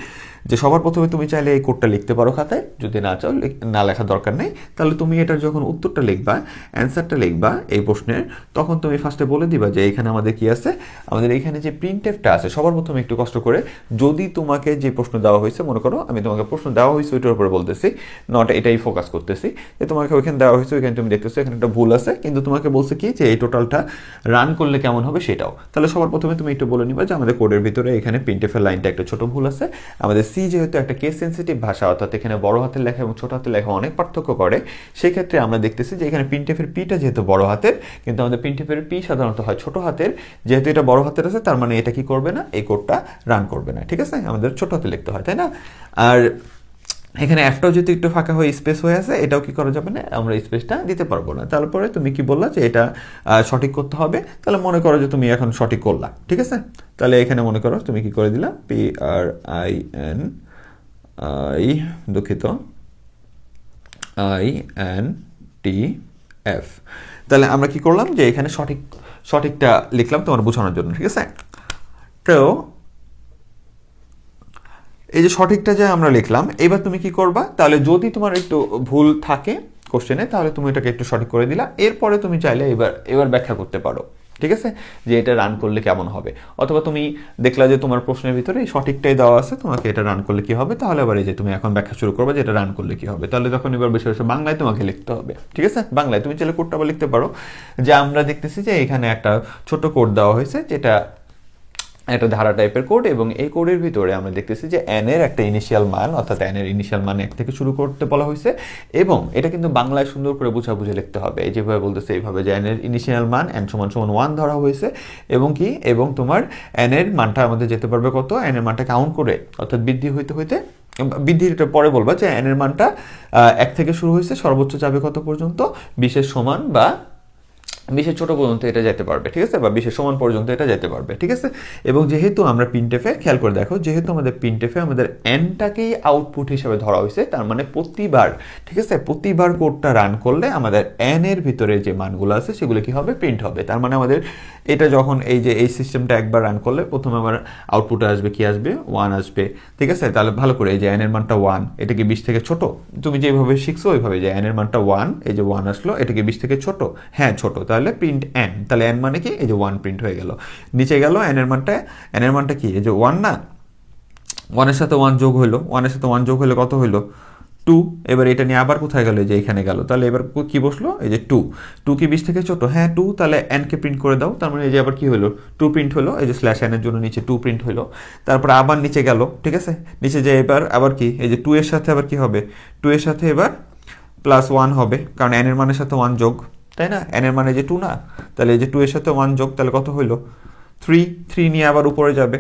যে সবার প্রথমে তুমি চাইলে এই কোডটা লিখতে পারো খাতায়, যদি না চাও না লেখার দরকার নেই। তাহলে তুমি এটার যখন উত্তরটা লিখবা, অ্যান্সারটা লিখবা এই প্রশ্নের, তখন তুমি ফার্স্টে বলে দিবা যে এখানে আমাদের কি আছে, আমাদের এখানে যে প্রিন্টএফটা আছে। সবার প্রথমে একটু কষ্ট করে, যদি তোমাকে যে প্রশ্ন দেওয়া হয়েছে, মনে করো আমি তোমাকে প্রশ্ন দেওয়া হয়েছে ওইটার উপরে বলতেছি, নট এটাই ফোকাস করতেছি, যে তোমাকে ওইখানে দেওয়া হয়েছে, ওইখানে তুমি দেখতেছো এখানে একটা ভুল আছে, কিন্তু তোমাকে বলছে কি যে এই টোটালটা রান করলে কেমন হবে সেটাও। তাহলে সবার প্রথমে তুমি একটু বলে নিবা যে আমাদের কোডের ভিতরে এখানে প্রিন্টএফের লাইনটা একটা ছোট ভুল আছে। আমাদের সি যেহেতু একটা কেস সেন্সিটিভ ভাষা, অর্থাৎ এখানে বড় হাতের লেখা এবং ছোট হাতের লেখা অনেক পার্থক্য করে, সেই ক্ষেত্রে আমরা দেখতেছি যে এখানে প্রিন্টএফের পিটা যেহেতু বড় হাতের, কিন্তু আমাদের প্রিন্টএফের পি সাধারণত হয় ছোট হাতের। যেহেতু এটা বড় হাতের আছে, তার মানে এটা কি করবে না, এই কোডটা রান করবে না। ঠিক আছে, আমাদের ছোট হাতে লিখতে হয়, তাই না? আর এখানে অ্যাপটাও যদি একটু ফাঁকা হয়ে স্পেস হয়ে আছে, এটাও কি করা যাবে না, আমরা স্পেসটা দিতে পারবো না। তারপরে তুমি কি বললা যে এটা সঠিক করতে হবে, তাহলে মনে করো যে তুমি এখন সঠিক করলা। ঠিক আছে, তাহলে এখানে মনে করো তুমি কি করে দিলা, PRINI, দুঃখিত, INTF। তাহলে আমরা কি করলাম, যে এখানে সঠিকটা লিখলাম তোমার বোঝানোর জন্য। ঠিক আছে, তো এই যে সঠিকটা যে আমরা লিখলাম, এবার তুমি কি করবা, তাহলে যদি তোমার একটু ভুল থাকে কোশ্চেনে, তাহলে তুমি এটাকে একটু সঠিক করে দিলা। এরপরে তুমি চাইলে এবার ব্যাখ্যা করতে পারো। ঠিক আছে, যে এটা রান করলে কেমন হবে, অথবা তুমি দেখলা যে তোমার প্রশ্নের ভিতরে এই সঠিকটাই দেওয়া আছে, তোমাকে এটা রান করলে কি হবে, তাহলে আবার এই যে তুমি এখন ব্যাখ্যা শুরু করবে যে এটা রান করলে কি হবে। তাহলে তখন এবার বেশি বেশি বাংলায় তোমাকে লিখতে হবে। ঠিক আছে, বাংলায় তুমি চাইলে কোডটা আবার লিখতে পারো, যে আমরা দেখতেছি যে এখানে একটা ছোট কোড দেওয়া হয়েছে, যেটা একটা ধারা টাইপের কোড, এবং এই কোডের ভিতরে আমরা দেখতেছি যে n এর একটা ইনিশিয়াল মান, অর্থাৎ n এর ইনিশিয়াল মান 1 থেকে শুরু করতে বলা হয়েছে, এবং এটা কিন্তু বাংলায় সুন্দর করে বুঝে লিখতে হবে। এই যেভাবে বলতেছে এইভাবে, যে n এর ইনিশিয়াল মান n = 1 ধরা হয়েছে, এবং কি, এবং তোমার n এর মানটা আমাদের যেতে পারবে কত, n এর মানটা কাউন্ট করে, অর্থাৎ বৃদ্ধি হইতে বৃদ্ধির পরে বলবা যে n এর মানটা 1 থেকে শুরু হয়েছে, সর্বোচ্চ যাবে কত পর্যন্ত, 20 এর সমান বা 20 এর ছোট পর্যন্ত এটা যেতে পারবে। ঠিক আছে, বা 20 এর সমান পর্যন্ত এটা যেতে পারবে। ঠিক আছে, এবং যেহেতু আমরা প্রিন্টএফে, খেয়াল করে দেখো, যেহেতু আমাদের প্রিন্টএফে আমাদের এনটাকেই আউটপুট হিসেবে ধরা হয়েছে, তার মানে প্রতিবার, ঠিক আছে, প্রতিবার কোডটা রান করলে আমাদের এন এর ভিতরে যে মানগুলো আছে সেগুলো কি হবে, প্রিন্ট হবে। তার মানে আমাদের এটা যখন এই যে এই সিস্টেমটা একবার রান করলে প্রথমে আমার আউটপুটে আসবে কি, আসবে 1 আসবে। ঠিক আছে, তাহলে ভালো করে এই যে এন এর মানটা 1, এটা কি 20 থেকে ছোট, তুমি যেভাবে শিখছো ওইভাবে, যে এন এর মানটা 1, এই যে 1 আসলো, এটা কি 20 থেকে ছোট, হ্যাঁ ছোট, তাহলে প্রিন্ট n। তাহলে n মানে কি, এই যে 1 প্রিন্ট হয়ে গেল। নিচে গেল n এর মানটা কি, এই যে 1 না, 1 এর সাথে 1 যোগ হইলো, 1 এর সাথে 1 যোগ হইলে কত হইলো, 2। এবার এটা নিয়ে আবার কোথায় গেল, যে এখানে গেল, তাহলে এবার কি বসলো, এই যে 2 কি 20 থেকে ছোট, হ্যাঁ 2, তাহলে n কে প্রিন্ট করে দাও। তার মানে এই যে আবার কি হলো, 2 প্রিন্ট হলো, এই যে /n এর জন্য নিচে 2 প্রিন্ট হলো। তারপর আবার নিচে গেল, ঠিক আছে, নিচে যে এবার আবার কি, এই যে 2 এর সাথে আবার কি হবে, 2 এর সাথে এবার +1 হবে, কারণ n এর মানের সাথে 1 যোগ, তাই না, n এর মানে যে 2 না, তাহলে এই যে 2 এর সাথে 1 যোগ, তাহলে কত হইলো, 3 নিয়ে আবার উপরে যাবে,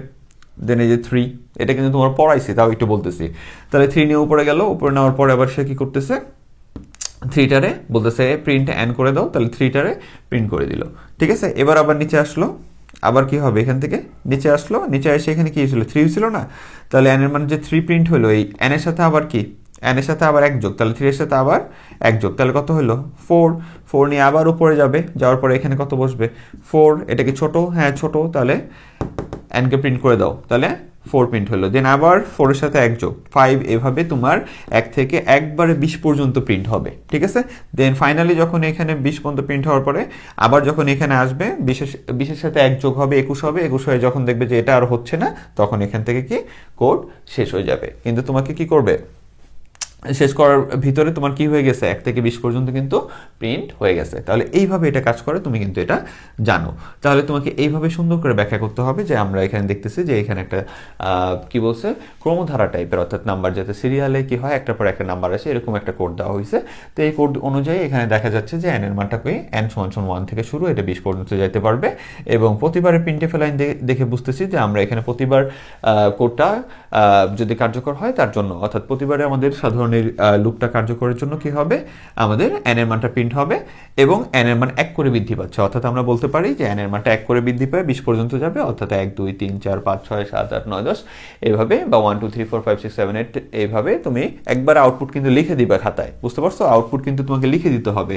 দেন এই যে 3, এটা কিন্তু তোমার পড়াইছি, তাও একটু বলতেছি। তাহলে 3 নিয়ে উপরে গেল, উপরে নেওয়ার পরে আবার সে কি করতেছে, 3টারে বলতেছে প্রিন্ট n করে দাও, তাহলে 3টারে প্রিন্ট করে দিল। ঠিক আছে, এবার আবার নিচে আসলো, আবার কি হবে, এখান থেকে নিচে আসলো, নিচে এসে এখানে কি ছিল, 3 ছিল না, তাহলে n এর মানে যে 3 প্রিন্ট হলো, এই n এর সাথে আবার কি n এর সাথে আবার 1 যোগ, তাহলে 3 এর সাথে আবার 1 যোগ, তাহলে কত হলো 4। 4 নিয়ে আবার উপরে যাবে, যাওয়ার পরে এখানে কত বসবে 4। এটা কি ছোট? হ্যাঁ ছোট, তাহলে n কে প্রিন্ট করে দাও, তাহলে 4 প্রিন্ট হলো। দেন আবার 4 এর সাথে 1 যোগ 5, এভাবে তোমার 1 থেকে একবারে 20 পর্যন্ত প্রিন্ট হবে, ঠিক আছে। দেন ফাইনালি যখন এখানে 20 পর্যন্ত প্রিন্ট হওয়ার পরে আবার যখন এখানে আসবে 20 এর সাথে 1 যোগ হবে 21 হবে, 21 হয়ে যখন দেখবে যে এটা আর হচ্ছে না, তখন এখান থেকে কি কোড শেষ হয়ে যাবে। কিন্তু তোমাকে কি করবে, শেষ করার ভিতরে তোমার কি হয়ে গেছে 1 থেকে 20 পর্যন্ত কিন্তু প্রিন্ট হয়ে গেছে। তাহলে এইভাবে এটা কাজ করে, তুমি কিন্তু এটা জানো। তাহলে তোমাকে এইভাবে সুন্দর করে ব্যাখ্যা করতে হবে যে আমরা এখানে দেখতেছি যে এখানে একটা কি বলছে ক্রমধারা টাইপের, অর্থাৎ নাম্বার যাতে সিরিয়ালে কি হয় একটার পর একটা নাম্বার আসে, এরকম একটা কোড দেওয়া হয়েছে। তো এই কোড অনুযায়ী এখানে দেখা যাচ্ছে যে n এর মানটা কি n = 1 থেকে শুরু, এটা 20 পর্যন্ত যেতে পারবে। এবং প্রতিবারে প্রিন্টএফ লাইন দেখে বুঝতেছি যে আমরা এখানে প্রতিবার কোডটা যদি কার্যকর হয় তার জন্য, অর্থাৎ প্রতিবারে আমাদের সাধারণ লুপটা কার্যকরের জন্য কি হবে, আমাদের n এর মানটা প্রিন্ট হবে এবং n এর মান 1 করে বৃদ্ধি পাচ্ছে। অর্থাৎ আমরা বলতে পারি যে n এর মানটা 1 করে বৃদ্ধি পায় 20 পর্যন্ত যাবে, অর্থাৎ 1 2 3 4 5 6 7 8 9 10 এইভাবে, বা 1 2 3 4 5 6 7 8 এইভাবে তুমি একবার আউটপুট কিন্তু লিখে দিবা খাতায়, বুঝতে পারছো? আউটপুট কিন্তু তোমাকে লিখে দিতে হবে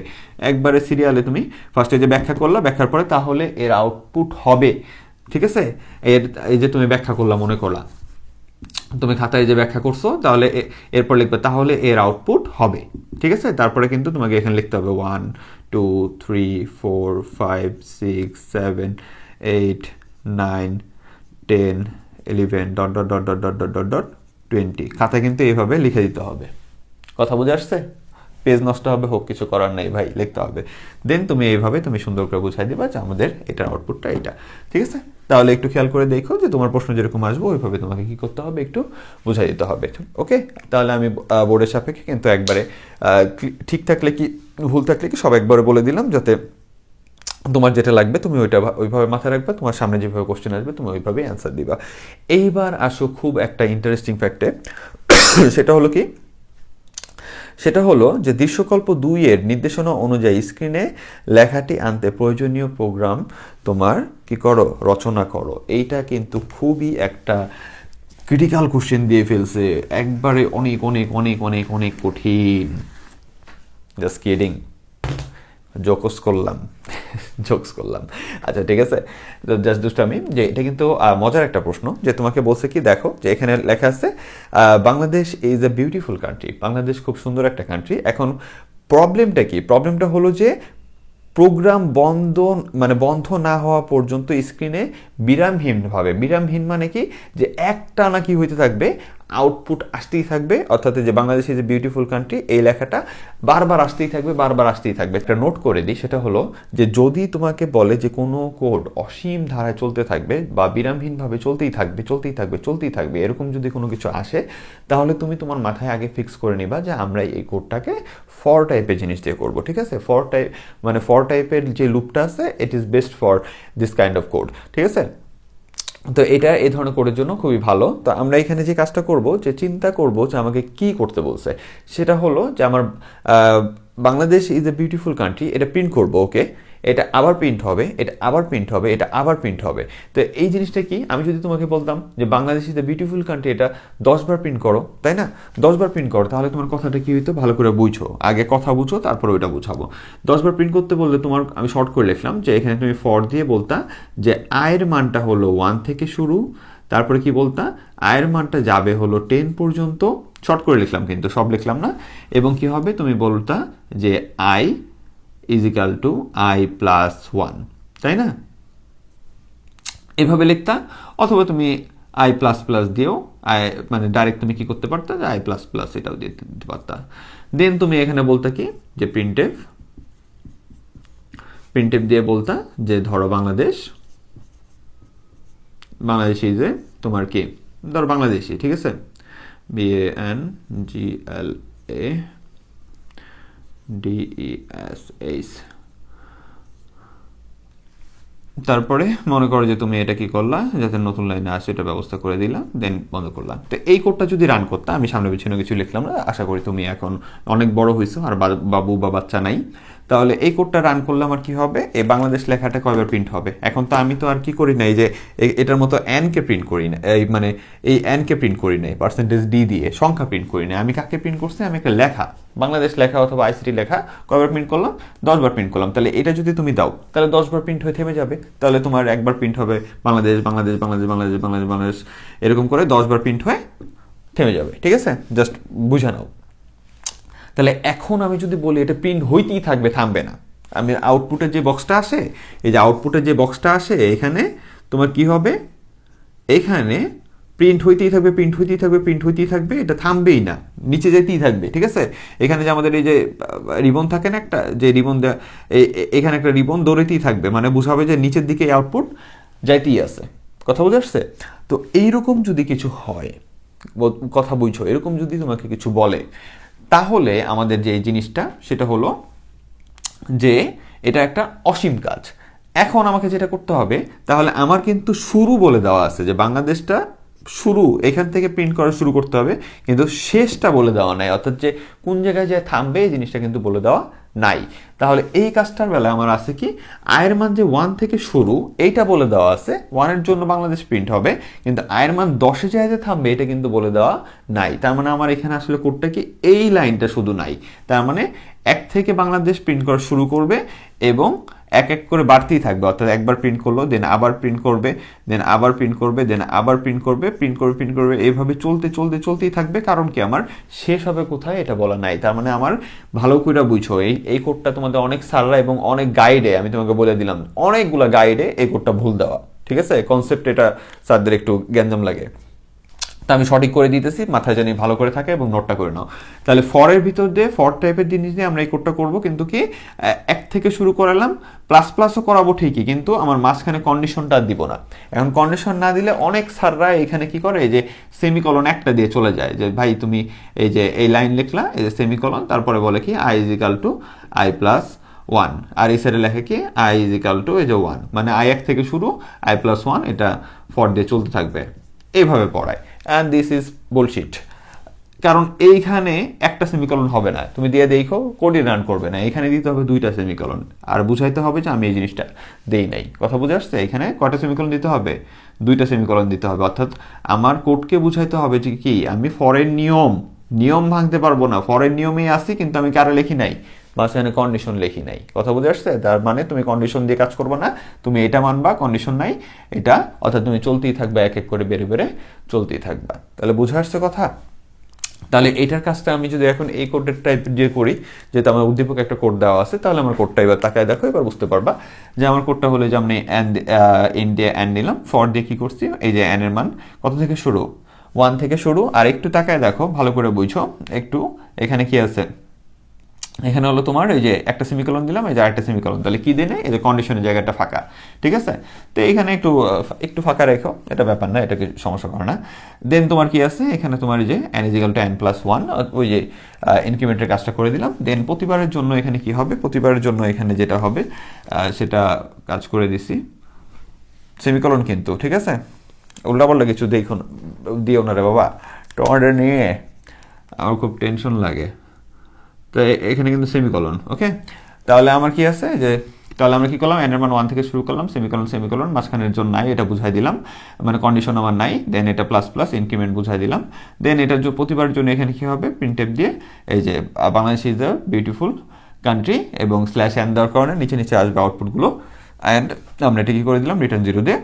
একবারে সিরিয়ালে। তুমি ফার্স্টে যে ব্যাখ্যা করলা, ব্যাখ্যার পরে তাহলে এর আউটপুট হবে, ঠিক আছে। এই যে তুমি ব্যাখ্যা করলা, মনে করলা তুমি খাতায় যে ব্যাখ্যা করছো, তাহলে এরপর লিখবে তাহলে এর আউটপুট হবে, ঠিক আছে। তারপরে কিন্তু তোমাকে এখানে লিখতে হবে 1 2 3 4 5 6 7 8 9 10 11 dot dot dot dot dot dot dot dot 20। খাতায় কিন্তু এইভাবে লিখে দিতে হবে। কথা বুঝে আসছে? পেজ নষ্ট হবে হোক, কিছু করার নাই ভাই, লিখতে হবে। দেন তুমি এইভাবে তুমি সুন্দর করে বুঝাই দিবা যে আমাদের এটার আউটপুটটা এটা, ঠিক আছে। তাহলে একটু খেয়াল করে দেখো যে তোমার প্রশ্ন যেরকম আসবে ওইভাবে তোমাকে কি করতে হবে, একটু বুঝাই দিতে হবে, ওকে। তাহলে আমি বোর্ডের সাপেক্ষে কিন্তু একবারে ঠিক থাকলে কি ভুল থাকলে কি সব একবারে বলে দিলাম, যাতে তোমার যেটা লাগবে তুমি ওইটা ওইভাবে মাথায় রাখবে, তোমার সামনে যেভাবে কোশ্চেন আসবে তুমি ওইভাবেই অ্যান্সার দিবা। এইবার আসো খুব একটা ইন্টারেস্টিং ফ্যাক্টে, সেটা হলো কি, সেটা হলো যে দৃশ্যকল্প 2 এর নির্দেশনা অনুযায়ী স্ক্রিনে লেখাটি আনতে প্রয়োজনীয় প্রোগ্রাম তোমার কি করো, রচনা করো। এইটা কিন্তু খুবই একটা ক্রিটিক্যাল কোশ্চেন দিয়ে ফেলছে, একবারে অনেক অনেক অনেক অনেক অনেক কঠিন। জাস্ট কিডিং, জোকস করলাম। আচ্ছা ঠিক আছে, জাস্ট দুষ্টামি। যে এটা কিন্তু মজার একটা প্রশ্ন, যে তোমাকে বলছে কি, দেখো যে এখানে লেখা আছে Bangladesh is a beautiful country, Bangladesh খুব সুন্দর একটা কান্ট্রি। এখন প্রবলেমটা কি, প্রবলেমটা হলো যে প্রোগ্রাম বন্ধ না হওয়া পর্যন্ত স্ক্রিনে বিরামহীন মানে কি, যে একটানা কি হইতে থাকবে, আউটপুট আসতেই থাকবে। অর্থাৎ যে Bangladesh is a beautiful country এই লেখাটা বারবার আসতেই থাকবে। একটা নোট করে দিই, সেটা হলো যে যদি তোমাকে বলে যে কোনো কোড অসীম ধারায় চলতে থাকবে বা বিরামহীনভাবে চলতেই থাকবে এরকম যদি কোনো কিছু আসে, তাহলে তুমি তোমার মাথায় আগে ফিক্স করে নিবা যে আমরা এই কোডটাকে ফর টাইপের জিনিস দিয়ে করবো, ঠিক আছে। ফর টাইপের যে লুপটা আছে, it is best for this kind of code, ঠিক আছে। তো এটা এই ধরনের কোডের জন্য খুবই ভালো। তো আমরা এখানে যে কাজটা করব, যে চিন্তা করব যে আমাকে কি করতে বলছে, সেটা হলো যে আমার Bangladesh is a beautiful country এটা প্রিন্ট করব, ওকে। এটা আবার প্রিন্ট হবে, এটা আবার প্রিন্ট হবে। তো এই জিনিসটা কি, আমি যদি তোমাকে বলতাম যে Bangladesh is a beautiful country এটা 10 বার প্রিন্ট করো, তাই না? 10 বার প্রিন্ট করো, তাহলে তোমার কথাটা কি হইতো, ভালো করে বুঝো, আগে কথা বুঝো তারপরে ওইটা বুঝাবো। 10 বার প্রিন্ট করতে বললে তোমার, আমি শর্ট করে লিখলাম যে এখানে তুমি ফর দিয়ে বলতা যে আয়ের মানটা হলো 1 থেকে শুরু, তারপরে কি বলতা, আয়ের মানটা যাবে হলো 10 পর্যন্ত, শর্ট করে লিখলাম কিন্তু সব লিখলাম না। এবং কি হবে, তুমি বলতা যে I is equal to i plus 1, তাই না? এভাবে লিখতা। অথবা তুমি আই প্লাস প্লাস দিয়েও মানে ডাইরেক্ট তুমি কি করতে পারতা, যে আই প্লাস প্লাস এটাও দিয়ে দিতে পারতা। দেন তুমি এখানে বলতা কি, যে প্রিন্টএফ দিয়ে বলতা যে ধরো বাংলাদেশ ইজ এ তোমার কি, ধরো বাংলাদেশি, ঠিক আছে, BANGLADESH। তারপরে মনে করো যে তুমি এটা কি করলা, যাতে নতুন লাইনে আসে এটা ব্যবস্থা করে দিলাম, দেন বন্ধ করলাম। তো এই কোডটা যদি রান করতে, আমি সামনে পিছনে কিছু লিখলাম না, আশা করি তুমি এখন অনেক বড় হয়েছো আর বাবু বা বাচ্চা নাই। তাহলে এই কোডটা রান করলে আমার কি হবে, এই বাংলাদেশ লেখাটা কয়বার প্রিন্ট হবে। এখন তো আমি তো আর কি করি নাই যে এটার মতো কে প্রিন্ট করি না, এই মানে এই কে প্রিন্ট করি নাই পার্সেন্টেজ ডি দিয়ে সংখ্যা প্রিন্ট করি না, আমি কাকে প্রিন্ট করছি, আমি একটা লেখা বাংলাদেশ লেখা অথবা আইসিটি লেখা কয়বার প্রিন্ট করলাম, 10 বার প্রিন্ট করলাম। তাহলে এটা যদি তুমি দাও তাহলে 10 বার প্রিন্ট হয়ে থেমে যাবে, তাহলে তোমার একবার প্রিন্ট হবে বাংলাদেশ বাংলাদেশ বাংলাদেশ বাংলাদেশ বাংলাদেশ বাংলাদেশ, এরকম করে 10 বার প্রিন্ট হয়ে থেমে যাবে। ঠিক আছে, জাস্ট বুঝে নাও। তাহলে এখন আমি যদি বলি এটা প্রিন্ট হইতেই থাকবে, থামবে না, আমি আউটপুটের যে বক্সটা আসে, এই যে আউটপুটের যে বক্সটা আসে এখানে তোমার কি হবে, এখানে প্রিন্ট হইতেই থাকবে প্রিন্ট হইতেই থাকবে প্রিন্ট হইতেই থাকবে, এটা থামবেই না, নিচে যেতেই থাকবে। ঠিক আছে, এখানে যে আমাদের এই যে রিবন থাকে না একটা, যে রিবন এখানে একটা রিবন দৌড়াইতেই থাকবে, মানে বুঝাবে যে নিচের দিকে আউটপুট যাইতেই আছে। কথা বুঝে আসছে? তো এইরকম যদি কিছু হয়, কথা বুঝছো, এরকম যদি তোমাকে কিছু বলে, তাহলে আমাদের যে জিনিসটা সেটা হলো যে এটা একটা অসীম কাজ। এখন আমাকে যেটা করতে হবে, তাহলে আমার কিন্তু শুরু বলে দেওয়া আছে যে বাংলাদেশটা শুরু এখান থেকে প্রিন্ট করা শুরু করতে হবে, কিন্তু শেষটা বলে দেওয়া নাই, অর্থাৎ যে কোন জায়গায় যায় থামবে এই জিনিসটা কিন্তু বলে দেওয়া নাই। তাহলে এই কাজটার বেলায় আমার আছে কি, আয়ের মান যে 1 থেকে শুরু এইটা বলে দেওয়া আছে, 1-এর জন্য বাংলাদেশ প্রিন্ট হবে, কিন্তু আয়ের মান 10-এ যায় যে থামবে এটা কিন্তু বলে দেওয়া নাই। তার মানে আমার এখানে আসলে কোডটা কি, এই লাইনটা শুধু নাই। তার মানে 1 থেকে বাংলাদেশ প্রিন্ট করা শুরু করবে এবং এক এক করে বাড়তেই থাকবে, অর্থাৎ একবার প্রিন্ট করলো, দেন আবার প্রিন্ট করবে, দেন আবার প্রিন্ট করবে, দেন আবার প্রিন্ট করবে, প্রিন্ট করবে প্রিন্ট করবে, এইভাবে চলতে চলতে চলতেই থাকবে। কারণ কি, আমার শেষ হবে কোথায় এটা বলা নাই। তার মানে আমার ভালো করে বুঝো, এই কোডটা তোমাদের অনেক স্যাররা এবং অনেক গাইডে, আমি তোমাকে বলে দিলাম অনেকগুলো গাইডে এই কোডটা ভুল দেওয়া। ঠিক আছে, কনসেপ্ট এটা স্যারদের একটু গ্যাঞ্জাম লাগে, তা আমি সঠিক করে দিতেছি, মাথায় জানি ভালো করে থাকে এবং নোটটা করে নাও। তাহলে ফরের ভিতর দিয়ে ফর টাইপের জিনিস দিয়ে আমরা এই কোডটা করবো, কিন্তু কি 1 থেকে শুরু করালাম, প্লাস প্লাসও করাবো ঠিকই, কিন্তু আমার মাঝখানে কন্ডিশনটা দিব না। এখন কন্ডিশন না দিলে অনেক স্যাররা এখানে কি করে, যে সেমিকলন একটা দিয়ে চলে যায়, যে ভাই তুমি এই যে এই লাইন লিখলা, এই যে সেমিকলন, তারপরে বলে কি i = i+1, আর এই সাইডে লেখে কি i = এই যে 1, মানে i 1 থেকে শুরু, i+1, এটা ফর দিয়ে চলতে থাকবে, এইভাবে পড়ায়। অ্যান্ড দিস ইজ বুলশিট, কারণ এইখানে একটা সেমিকলন হবে না, তুমি দিয়ে দেখো কোডই রান করবে না, এখানে দিতে হবে 2টা সেমিকলন, আর বুঝাইতে হবে যে আমি এই জিনিসটা দেই নাই। কথা বুঝে আসছে? এখানে কয়টা সেমিকলন দিতে হবে, 2টা সেমিকলন দিতে হবে, অর্থাৎ আমার কোডকে বুঝাইতে হবে যে কি, আমি ফরের নিয়ম ভাঙতে পারবো না, ফরের নিয়মেই আসি, কিন্তু আমি কারে লিখি নাই, বা সেখানে কন্ডিশন লিখি নাই। কথা বুঝে আসছে? তার মানে তুমি কন্ডিশন দিয়ে কাজ করবে না, তুমি এটা মানবা কন্ডিশন নাই এটা, অর্থাৎ তুমি চলতেই থাকবে, এক এক করে বেড়ে বেড়ে চলতেই থাকবা। তাহলে বুঝে আসছে কথা? তাহলে এটার কাজটা আমি যদি এখন এই কোডের টাইপ দিয়ে করি, যেহেতু আমার উদ্দীপক একটা কোড দেওয়া আছে, তাহলে আমার কোডটা এবার তাকায় দেখো, এবার বুঝতে পারবা যে আমার কোডটা হলো যে আমি এন দিয়ে অ্যান নিলাম, ফর দিয়ে কি করছি, এই যে অ্যান এর মান কত থেকে শুরু, 1 থেকে শুরু, আর একটু তাকায় দেখো ভালো করে বুঝো একটু, এখানে কি আছে, এখানে হলো তোমার এই যে একটা সেমিকলন দিলাম, এই যে আরেকটা সেমিকলন, তাহলে কি দিনে, এই যে কন্ডিশনের জায়গাটা ফাঁকা। ঠিক আছে, তো এখানে একটু ফাঁকা রেখো, এটা ব্যাপার না, এটাকে সমস্যা করে না। দেন তোমার কি আছে, এখানে তোমার এই যে n = n+1, ওই যে ইনক্রিমেন্টের কাজটা করে দিলাম। দেন প্রতিবারের জন্য এখানে কি হবে, প্রতিবারের জন্য এখানে যেটা হবে সেটা কাজ করে দিছি, সেমিকলন কিন্তু। ঠিক আছে, উল্টাপাল্টা কিছু দেখুন দিও না রে বাবা, তোমাদের নিয়ে আমার খুব টেনশন লাগে। তো এখানে কিন্তু সেমিকলন, ওকে। তাহলে আমার কি আছে, যে তাহলে আমরা কি করলাম, n এর মান 1 থেকে শুরু করলাম, সেমিকলন, মাঝখানের জন্য নাই, এটা বুঝাই দিলাম, মানে কন্ডিশন আমার নাই, দেন এটা প্লাস প্লাস ইনক্রিমেন্ট বুঝাই দিলাম। দেন এটার প্রতিবারের জন্য এখানে কি হবে, প্রিন্টএফ দিয়ে এই যে Bangladesh is a beautiful country এবং /n দেওয়ার কারণে নিচে নিচে আসবে আউটপুটগুলো, অ্যান্ড আমরা এটা কি করে দিলাম, রিটার্ন 0 দিয়ে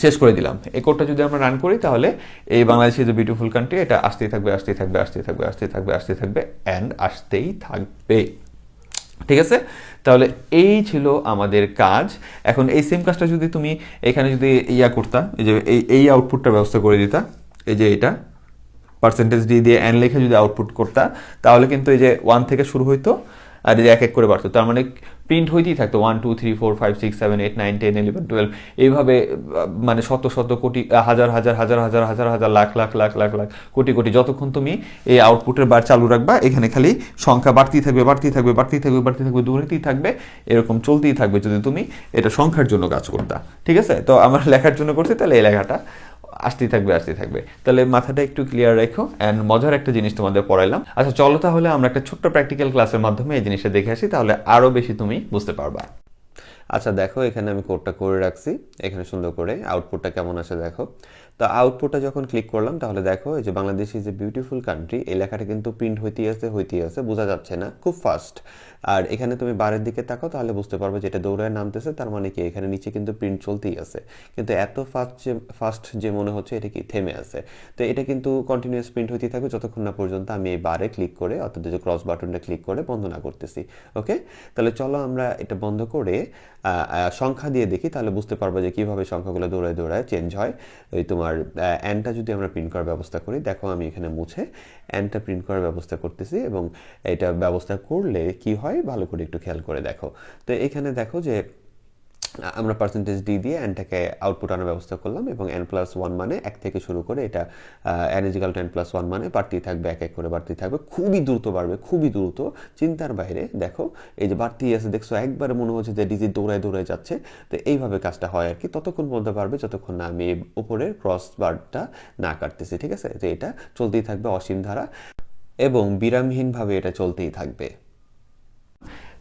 শেষ করে দিলাম। এই কোডটা যদি আমরা রান করি, তাহলে এই Bangladesh is a beautiful country এটা আসতেই থাকবে, আসতেই থাকবে, আসতেই থাকবে, আসতেই থাকবে, আসতেই থাকবে, অ্যান্ড আসতেই থাকবে। ঠিক আছে, তাহলে এই ছিল আমাদের কাজ। এখন এই সেম কাজটা যদি তুমি এখানে যদি করতা, এই যে এই আউটপুটটা ব্যবস্থা করে দিতা, এই যে এটা %d দিয়ে n লিখে যদি আউটপুট করতা, তাহলে কিন্তু এই যে 1 থেকে শুরু হইতো, আর এই যে এক এক করে বাড়তো, তার মানে প্রিন্ট হইতেই থাকতো 1 2 3 4 5 6 7 8 9 10 11 12, এইভাবে মানে শত শত কোটি, হাজার হাজার হাজার হাজার হাজার হাজার লাখ লাখ লাখ লাখ লাখ কোটি কোটি, যতক্ষণ তুমি এই আউটপুটের বার চালু রাখবা, এখানে খালি সংখ্যা বাড়তেই থাকবে, বাড়তেই থাকবে, বাড়তেই থাকবে, বাড়তেই থাকবে, দূরেতেই থাকবে, এরকম চলতেই থাকবে যদি তুমি এটা সংখ্যার জন্য কাজ করতা। ঠিক আছে, তো আমার লেখার জন্য করছি, তাহলে এই লেখাটা আসতেই থাকবে। তাহলে মাথাটা একটু ক্লিয়ার রাখো। অ্যান্ড মজার একটা জিনিস তোমাদের পড়াইলাম। আচ্ছা চলো তাহলে আমরা একটা ছোট্ট প্র্যাকটিক্যাল ক্লাসের মাধ্যমে এই জিনিসটা দেখে আসি, তাহলে আরও বেশি তুমি বুঝতে পারবা। আচ্ছা দেখো, এখানে আমি কোডটা করে রাখছি, এখানে সুন্দর করে আউটপুটটা কেমন আসে দেখো। তো আউটপুটটা যখন ক্লিক করলাম তাহলে দেখো এই যে Bangladesh is a beautiful country, এই লেখাটা কিন্তু প্রিন্ট হইতেই আছে, বোঝা যাচ্ছে না, খুব ফাস্ট। আর এখানে তুমি বারের দিকে তাকাও তাহলে বুঝতে পারবে যে এটা দৌড়ায় নামতেছে, তার মানে কি এখানে নিচে কিন্তু প্রিন্ট চলতেই আছে। কিন্তু এত ফাস্ট যে মনে হচ্ছে এটা কি থেমে আছে। তো এটা কিন্তু কন্টিনিউয়াস প্রিন্ট হইতেই থাকবে যতক্ষণ না পর্যন্ত আমি এই বারে ক্লিক করে, অর্থাৎ যে ক্রস বাটনটা ক্লিক করে বন্ধ না করতেছি। ওকে, তাহলে চলো আমরা এটা বন্ধ করে সংখ্যা দিয়ে দেখি, তাহলে বুঝতে পারবো যে কীভাবে সংখ্যাগুলো দৌড়ায় চেঞ্জ হয়। ওই তোমার অ্যানটা যদি আমরা প্রিন্ট করার ব্যবস্থা করি, দেখো আমি এখানে মুছে অ্যানটা প্রিন্ট করার ব্যবস্থা করতেছি, এবং এটা ব্যবস্থা করলে কি হয় ভালো করে একটু খেয়াল করে দেখো। তো এখানে দেখো যে আমরা পার্সেন্টেজ ডি দিয়ে এনটাকে আউটপুট আনার ব্যবস্থা করলাম, এবং n+1 মানে 1 থেকে শুরু করে এটা n=n+1 মানে বাড়তেই থাকবে, এক এক করে বাড়তেই থাকবে, খুবই দ্রুত বাড়বে, খুবই দ্রুত, চিন্তার বাইরে। দেখো এই যে বাড়তেই আছে, দেখছো একবারে মনে হচ্ছে যে ডিজিট দৌড়ায় যাচ্ছে। তো এইভাবে কাজটা হয় আর কি, ততক্ষণ বলতে পারবে যতক্ষণ না আমি উপরের ক্রস বারটা না কাটতেছি। ঠিক আছে, যে এটা চলতেই থাকবে অসীম ধারা, এবং বিরামহীনভাবে এটা চলতেই থাকবে।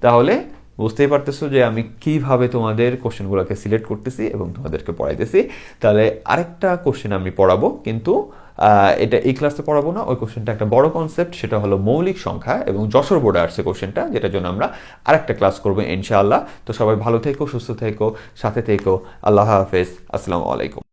তাহলে বুঝতেই পারতেছো যে আমি কিভাবে তোমাদের কোশ্চেনগুলোকে সিলেক্ট করতেছি এবং তোমাদেরকে পড়াইতেছি। তাহলে আরেকটা কোশ্চেন আমি পড়াবো, কিন্তু এটা এই ক্লাসে পড়াবো না, ওই কোশ্চেনটা একটা বড় কনসেপ্ট, সেটা হলো মৌলিক সংখ্যা, এবং যশোর বোর্ডে আসছে কোশ্চেনটা, যেটার জন্য আমরা আরেকটা ক্লাস করবো ইনশাআল্লাহ। তো সবাই ভালো থেকো, সুস্থ থেকো, সাথে থেকো। আল্লাহ হাফেজ, আসসালামু আলাইকুম।